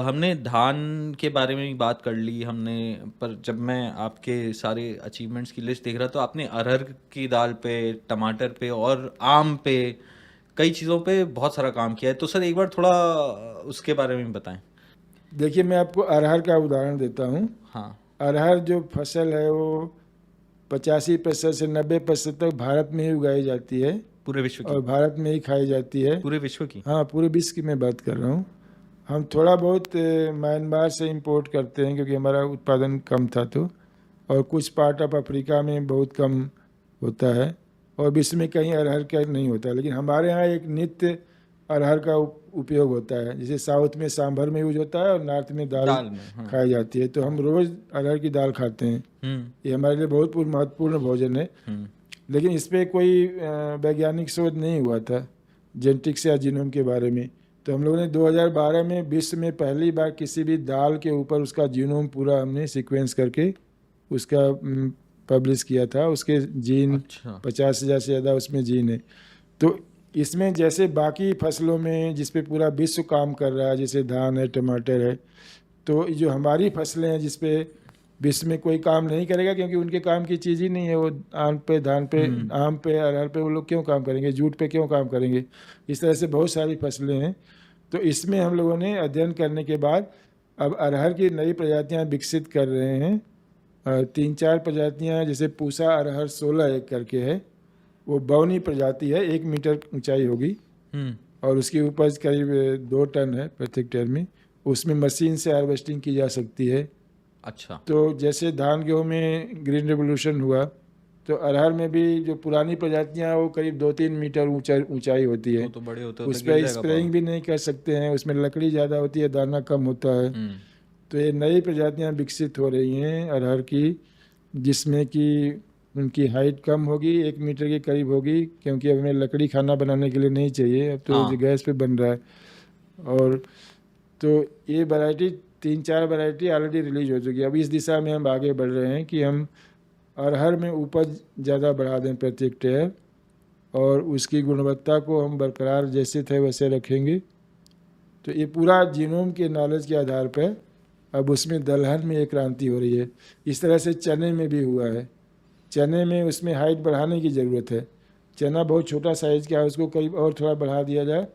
हमने धान के बारे में भी बात कर ली हमने, पर जब मैं आपके सारे अचीवमेंट्स की लिस्ट देख रहा तो आपने अरहर की दाल पे, टमाटर पे और आम पे, कई चीज़ों पे बहुत सारा काम किया है। तो सर एक बार थोड़ा उसके बारे में बताएं। देखिए, मैं आपको अरहर का उदाहरण देता हूँ। हाँ। अरहर जो फसल है वो 85% से 90% तक भारत में ही उगाई जाती है, पूरे विश्व की? और भारत में ही खाई जाती है। पूरे विश्व की? हाँ, पूरे विश्व की मैं बात कर रहा हूँ। हम थोड़ा बहुत म्यांमार से इंपोर्ट करते हैं, क्योंकि हमारा उत्पादन कम था, तो और कुछ पार्ट ऑफ अफ्रीका में बहुत कम होता है, और विश्व में कहीं अरहर का नहीं होता। लेकिन हमारे यहाँ एक नित्य अरहर का उपयोग होता है। जैसे साउथ में सांभर में यूज होता है, और नॉर्थ में दाल में, हाँ। खाई जाती है। तो हम रोज़ अरहर की दाल खाते हैं। ये हमारे लिए बहुत महत्वपूर्ण भोजन है। लेकिन इस पर कोई वैज्ञानिक शोध नहीं हुआ था जेनेटिक्स या जीनोम के बारे में। तो हम लोगों ने 2012 में विश्व में पहली बार किसी भी दाल के ऊपर उसका जीनोम पूरा हमने सीक्वेंस करके उसका पब्लिश किया था। उसके जीन 50,000 से ज़्यादा उसमें जीन है। तो इसमें जैसे बाकी फसलों में जिस पे पूरा विश्व काम कर रहा है, जैसे धान है, टमाटर है, तो जो हमारी फसलें हैं जिस पे विश्व में कोई काम नहीं करेगा, क्योंकि उनके काम की चीज़ ही नहीं है। वो आम पे, धान पे, आम पे, अरहर पे वो लोग क्यों काम करेंगे, जूट पे क्यों काम करेंगे। इस तरह से बहुत सारी फसलें हैं। तो इसमें हम लोगों ने अध्ययन करने के बाद अब अरहर की नई प्रजातियां विकसित कर रहे हैं। 3-4 प्रजातियां, जैसे पूसा अरहर 16 एक करके है, वो बौनी प्रजाति है, 1 मीटर ऊंचाई होगी और उसकी उपज करीब 2 टन है प्रत्येक टन में। उसमें मशीन से हार्वेस्टिंग की जा सकती है। अच्छा। तो जैसे धान गेहूँ में ग्रीन रेवोल्यूशन हुआ, तो अरहर में भी जो पुरानी प्रजातियां वो करीब 2-3 मीटर ऊंचाई होती है। तो बड़े होते उस होते गिर पर जाएगा स्प्रेइंग भी नहीं कर सकते हैं, उसमें लकड़ी ज़्यादा होती है, दाना कम होता है। तो ये नई प्रजातियां विकसित हो रही हैं अरहर की, जिसमें कि उनकी हाइट कम होगी, 1 मीटर के करीब होगी, क्योंकि अब हमें लकड़ी खाना बनाने के लिए नहीं चाहिए, अब तो गैस पे बन रहा है। और तो ये वैरायटी 3-4 वैरायटी ऑलरेडी रिलीज हो चुकी है। अब इस दिशा में हम आगे बढ़ रहे हैं कि हम अरहर में उपज ज़्यादा बढ़ा दें प्रत्येक टेयर, और उसकी गुणवत्ता को हम बरकरार जैसे थे वैसे रखेंगे। तो ये पूरा जीनोम के नॉलेज के आधार पर अब उसमें दलहन में एक क्रांति हो रही है। इस तरह से चने में भी हुआ है। चने में उसमें हाइट बढ़ाने की ज़रूरत है। चना बहुत छोटा साइज़ का है, उसको करीब और थोड़ा बढ़ा दिया जाए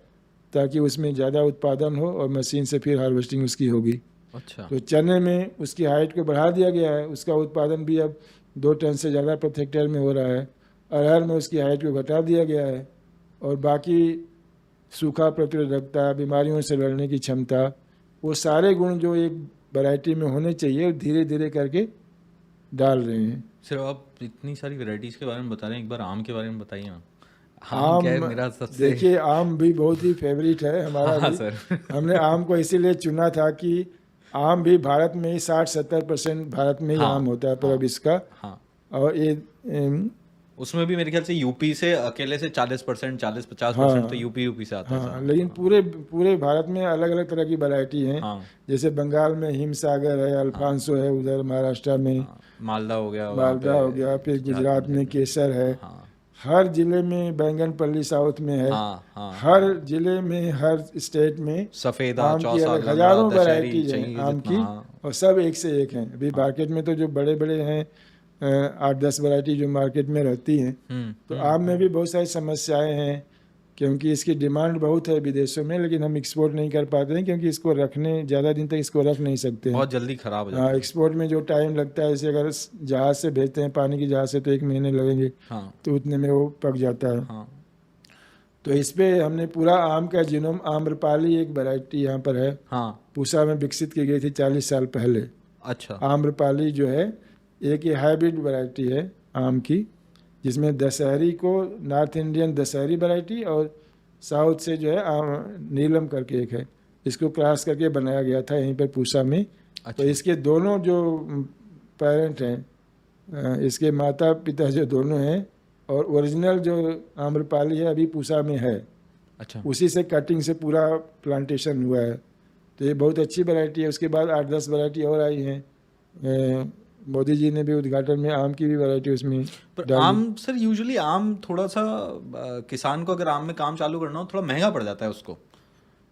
ताकि उसमें ज़्यादा उत्पादन हो और मशीन से फिर हार्वेस्टिंग उसकी होगी। अच्छा। तो चने में उसकी हाइट को बढ़ा दिया गया है, उसका उत्पादन भी अब 2 टन से ज़्यादा प्रति हेक्टेयर में हो रहा है। अरहर में उसकी हाइट को घटा दिया गया है, और बाकी सूखा प्रतिरोधकता, बीमारियों से लड़ने की क्षमता, वो सारे गुण जो एक वैरायटी में होने चाहिए, धीरे धीरे करके डाल रहे हैं। सिर्फ आप इतनी सारी वैरायटीज़ के बारे में बता रहे हैं, एक बार आम के बारे में बताइए ना। आम क्या है मेरा सबसे देखिए, आम भी बहुत ही फेवरेट है हमारा हाँ भी। सर। हमने आम को इसीलिए चुना था कि आम भी भारत में ही 60-70% भारत में ही आम होता है पर इसका। और ये उसमें भी मेरे ख्याल से यूपी से अकेले से 40%, 40-50% तो यूपी से आता है। लेकिन पूरे भारत में अलग अलग तरह की वैरायटी हैं। जैसे बंगाल में हिमसागर है, अल्फांसो है, उधर महाराष्ट्र में मालदा हो गया, फिर गुजरात में केसर है। हर जिले में बैंगनपल्ली साउथ में है। हर जिले में, हर स्टेट में सफेदा, आम की अलग हजारों वैरायटीज हैं आम की, और सब एक से एक हैं। अभी मार्केट में तो जो बड़े बड़े हैं 8-10 वैरायटी जो मार्केट में रहती हैं। तो आम में भी बहुत सारी समस्याएं हैं, क्योंकि इसकी डिमांड बहुत है विदेशों में, लेकिन हम एक्सपोर्ट नहीं कर पाते हैं, क्योंकि इसको रखने ज़्यादा दिन तक इसको रख नहीं सकते हैं, बहुत जल्दी खराब हो जाता है। एक्सपोर्ट में जो टाइम लगता है, जैसे अगर जहाज़ से भेजते हैं, पानी की जहाज़ से, तो 1 महीने लगेंगे। तो उतने में वो पक जाता है। तो इस पे हमने पूरा आम का जीनोम, आम्रपाली एक वैरायटी यहाँ पर है, पूसा में विकसित की गई थी 40 साल पहले। अच्छा। आम्रपाली जो है एक ये हाइब्रिड वैरायटी है आम की, जिसमें दशहरी को, नॉर्थ इंडियन दशहरी वैरायटी, और साउथ से जो है नीलम करके एक है, इसको क्रॉस करके बनाया गया था यहीं पर पूसा में। अच्छा। तो इसके दोनों जो पेरेंट हैं, इसके माता पिता जो दोनों हैं, और ओरिजिनल जो आम्रपाली है अभी पूसा में है। अच्छा। उसी से कटिंग से पूरा प्लांटेशन हुआ है। तो ये बहुत अच्छी वैरायटी है। उसके बाद 8-10 वैरायटी और आई हैं। मोदी जी ने भी उद्घाटन में आम की भी वैरायटी उसमें। पर आम सर, यूजुअली आम थोड़ा सा किसान को अगर आम में काम चालू करना हो, थोड़ा महंगा पड़ जाता है उसको।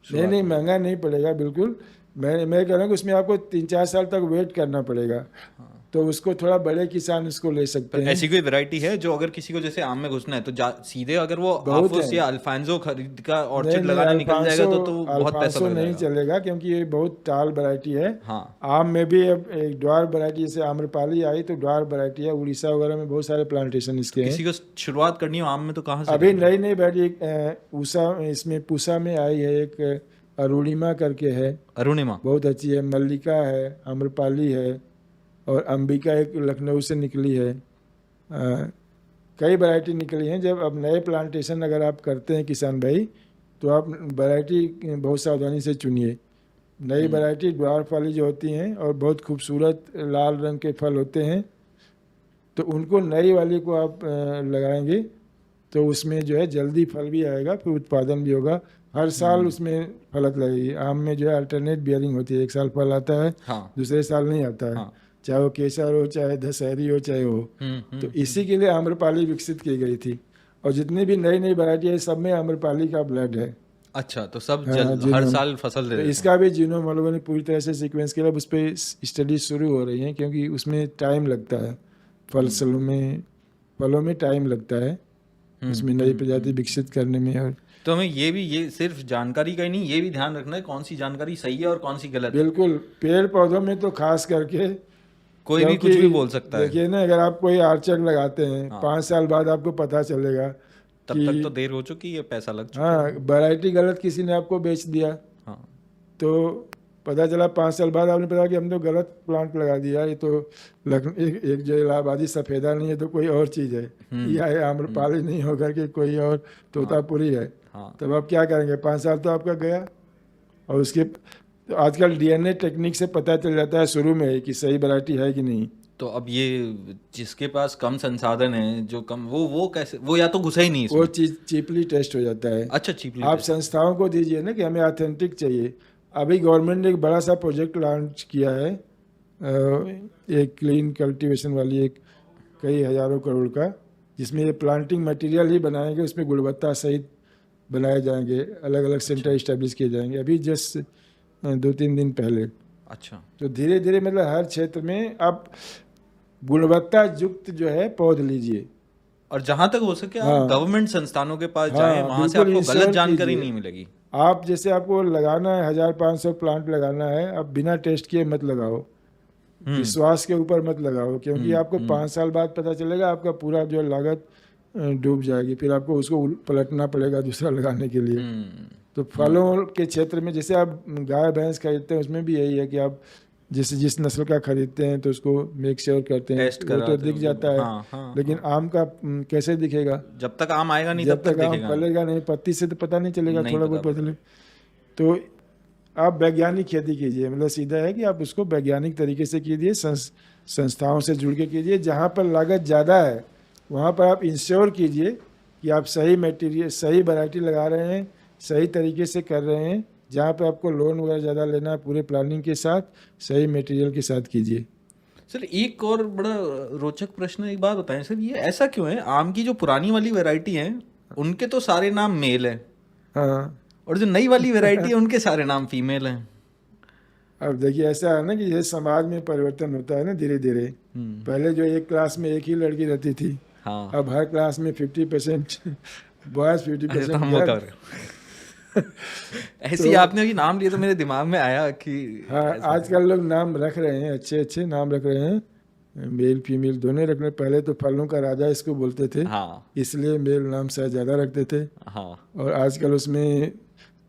नहीं, महंगा नहीं पड़ेगा बिल्कुल। मैं कह रहा हूँ कि उसमें आपको 3-4 साल तक वेट करना पड़ेगा। तो उसको थोड़ा बड़े किसान इसको ले सकते हैं। ऐसी कोई वैरायटी है जो अगर किसी को जैसे आम में घुसना है तो सीधे अगर वो हाफूस या अल्फांसो खरीद का ऑर्चिड लगाने निकल जाएगा तो बहुत पैसा लग नहीं चलेगा, क्योंकि ये बहुत टाल वैरायटी है। आम में भी अब एक ड्वार वैरायटी, जैसे आम्रपाली आई तो ड्वार वैरायटी है। उड़ीसा वगैरह में बहुत सारे प्लांटेशन इसके हैं। किसी को शुरुआत करनी हो आम में तो कहाँ से? अभी नई वैरायटी इसमें पूसा में आई है, एक अरुणिमा करके है। अरुणिमा बहुत अच्छी है। मल्लिका है, आम्रपाली है, और अंबिका एक लखनऊ से निकली है। कई वैरायटी निकली हैं। जब अब नए प्लांटेशन अगर आप करते हैं किसान भाई, तो आप वैरायटी बहुत सावधानी से चुनिए। नई वैरायटी ड्वार्फ वाली जो होती हैं और बहुत खूबसूरत लाल रंग के फल होते हैं, तो उनको नई वाली को आप लगाएंगे तो उसमें जो है जल्दी फल भी आएगा, फिर उत्पादन भी होगा। हर साल उसमें फलत लगेगी। आम में जो है अल्टरनेट बियरिंग होती है, एक साल फल आता है, दूसरे साल नहीं आता है। चाहे वो केसर हो, चाहे दशहरी हो, चाहे हो। तो इसी के लिए आम्रपाली विकसित की गई थी। और जितनी भी नई नई वैरायटी है, सब में आम्रपाली का ब्लड है। अच्छा, तो सब हर साल फसल दे रहे हैं। इसका भी जीनोम हम लोगों ने पूरी तरह से सीक्वेंस किया। उस पर स्टडी शुरू हो रही है, क्योंकि उसमें टाइम लगता है। फलों में टाइम लगता है। उसमें नई प्रजाति विकसित करने में। और तो हमें ये सिर्फ जानकारी का ही नहीं, ये भी ध्यान रखना है कौन सी जानकारी सही है और कौन सी गलत है। बिल्कुल, पेड़ पौधों में तो खास करके, कोई भी कुछ क्योंकि भी बोल सकता है। देखिए ना, अगर आप कोई आर्चर लगाते हैं, हाँ। 5 साल बाद आपको पता चलेगा तब कि तक तो देर हो चुकी है, पैसा लग चुका हाँ, है। वैरायटी गलत किसी ने आपको बेच दिया, हाँ। तो पता चला 5 साल बाद आपने पता कि हमने तो गलत प्लांट लगा दिया, ये तो एक जो इलाहाबादी सफ़ेदा नहीं है तो कोई और चीज़ है, या ये आम्रपाली नहीं होकर के कोई और तोतापुरी है। हाँ। तब आप क्या करेंगे? 5 साल तो आपका गया। और उसके तो आजकल डीएनए टेक्निक से पता चल जाता है शुरू में ही कि सही वैरायटी है कि नहीं। तो अब ये जिसके पास कम संसाधन है, जो कम, वो कैसे, वो या तो घुसा ही नहीं वो इसमें। चीज़ चीपली टेस्ट हो जाता है। अच्छा, चीपली आप संस्थाओं को दीजिए ना कि हमें ऑथेंटिक चाहिए। अभी गवर्नमेंट ने एक बड़ा सा प्रोजेक्ट लॉन्च किया है, एक क्लीन कल्टीवेशन वाली, एक कई हज़ारों करोड़ का, जिसमें ये प्लांटिंग मटेरियल ही बनाएंगे, उसमें गुणवत्ता सहित बनाए जाएंगे, अलग अलग सेंटर इस्टेब्लिश किए जाएंगे, अभी जस्ट 2-3 दिन पहले। अच्छा। तो धीरे धीरे मतलब हर क्षेत्र में आप गुणवत्ता युक्त जो है पौध लीजिए। और जहां तक हो सके आप हाँ। गवर्नमेंट संस्थानों के पास हाँ, जाएं, वहां से बिल्कुल आपको गलत इंश्योर जानकारी कीजिए। नहीं मिलेगी। आप जैसे आपको लगाना है 1500 प्लांट लगाना है, आप बिना टेस्ट किए मत लगाओ, विश्वास के ऊपर मत लगाओ, क्योंकि आपको 5 साल बाद पता चलेगा आपका पूरा जो लागत डूब जाएगी, फिर आपको उसको पलटना पड़ेगा दूसरा लगाने के लिए। तो फलों के क्षेत्र में जैसे आप गाय भैंस खरीदते हैं, उसमें भी यही है कि आप जिस नस्ल का खरीदते हैं तो उसको मेक श्योर करते हैं, टेस्ट वो तो कराते दिख हो। जाता है। हाँ, हाँ, लेकिन आम का कैसे दिखेगा? जब तक आम आएगा नहीं जब तब तक तक आम दिखेगा फलेगा नहीं, पत्ती से तो पता नहीं चलेगा, नहीं थोड़ा पता बहुत पता। तो आप वैज्ञानिक खेती कीजिए, मतलब सीधा है कि आप उसको वैज्ञानिक तरीके से कीजिए, संस्थाओं से जुड़ के कीजिए। जहाँ पर लागत ज़्यादा है वहाँ पर आप इंश्योर कीजिए कि आप सही मटेरियल, सही वैरायटी लगा रहे हैं, सही तरीके से कर रहे हैं। जहाँ पे आपको लोन वगैरह ज़्यादा लेना है, पूरे प्लानिंग के साथ, सही मटेरियल के साथ कीजिए। सर एक और बड़ा रोचक प्रश्न, एक बात बताएं सर, ये ऐसा क्यों है आम की जो पुरानी वाली वैरायटी है उनके तो सारे नाम मेल हैं, हाँ, और जो नई वाली वैरायटी है उनके सारे नाम फीमेल हैं? अब देखिए ऐसा है ना कि जैसे समाज में परिवर्तन होता है ना धीरे धीरे। पहले जो एक क्लास में एक ही लड़की रहती थी, हाँ। अब हर क्लास में 50% बॉयज, 50% हम वो गर्ल। कर ऐसे ही आपने ये नाम लिया तो मेरे दिमाग में आया कि हाँ, आजकल लोग नाम रख रहे हैं, अच्छे अच्छे नाम रख रहे हैं, मेल फीमेल दोनों रख रहे हैं। पहले तो फलों का राजा इसको बोलते थे, हाँ, इसलिए मेल नाम शायद ज़्यादा रखते थे। हाँ, और आजकल उसमें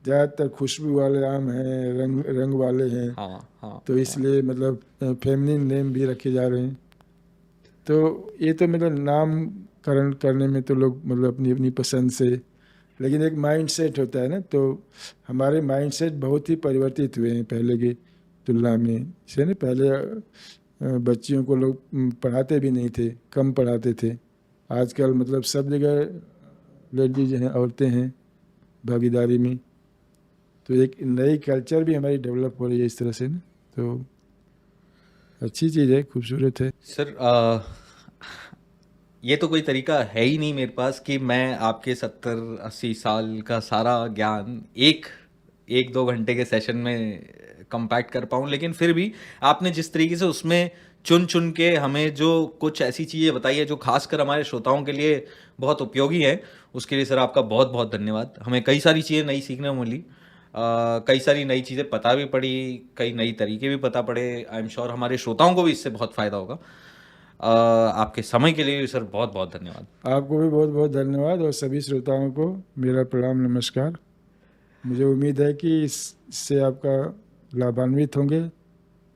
ज़्यादातर खुशबू वाले आम हैं, रंग वाले हैं, हाँ, हाँ, तो इसलिए मतलब फेमिनिन नेम भी रखे जा रहे हैं। तो ये तो मतलब नामकरण करने में तो लोग मतलब अपनी अपनी पसंद से, लेकिन एक माइंड सेट होता है ना, तो हमारे माइंड सेट बहुत ही परिवर्तित हुए हैं पहले की तुलना में। जैसे ना पहले बच्चियों को लोग पढ़ाते भी नहीं थे, कम पढ़ाते थे। आजकल मतलब सब जगह लेडीज हैं, औरतें हैं भागीदारी में। तो एक नई कल्चर भी हमारी डेवलप हो रही है इस तरह से ना, तो अच्छी चीज़ है, खूबसूरत है। सर ये तो कोई तरीका है ही नहीं मेरे पास कि मैं आपके 70-80 साल का सारा ज्ञान एक 2 घंटे के सेशन में कंपैक्ट कर पाऊँ, लेकिन फिर भी आपने जिस तरीके से उसमें चुन के हमें जो कुछ ऐसी चीज़ें बताई है जो खासकर हमारे श्रोताओं के लिए बहुत उपयोगी है, उसके लिए सर आपका बहुत बहुत धन्यवाद। हमें कई सारी चीज़ें नई सीखने को मिली, कई सारी नई चीज़ें पता भी पड़ी, कई नई तरीके भी पता पड़े। आई एम श्योर हमारे श्रोताओं को भी इससे बहुत फ़ायदा होगा। आपके समय के लिए सर बहुत बहुत धन्यवाद। आपको भी बहुत बहुत धन्यवाद, और सभी श्रोताओं को मेरा प्रणाम, नमस्कार। मुझे उम्मीद है कि इससे आपका लाभान्वित होंगे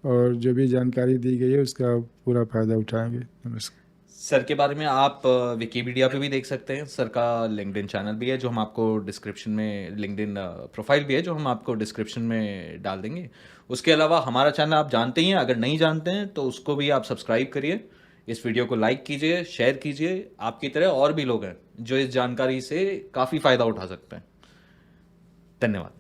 और जो भी जानकारी दी गई है उसका पूरा फायदा उठाएंगे। नमस्कार। सर के बारे में आप विकिपीडिया पे भी देख सकते हैं। सर का लिंक्डइन चैनल भी है जो हम आपको डिस्क्रिप्शन में, लिंक्डइन प्रोफाइल भी है जो हम आपको डिस्क्रिप्शन में डाल देंगे। उसके अलावा हमारा चैनल आप जानते ही हैं, अगर नहीं जानते हैं तो उसको भी आप सब्सक्राइब करिए, इस वीडियो को लाइक कीजिए, शेयर कीजिए। आपकी तरह और भी लोग हैं जो इस जानकारी से काफ़ी फ़ायदा उठा सकते हैं। धन्यवाद।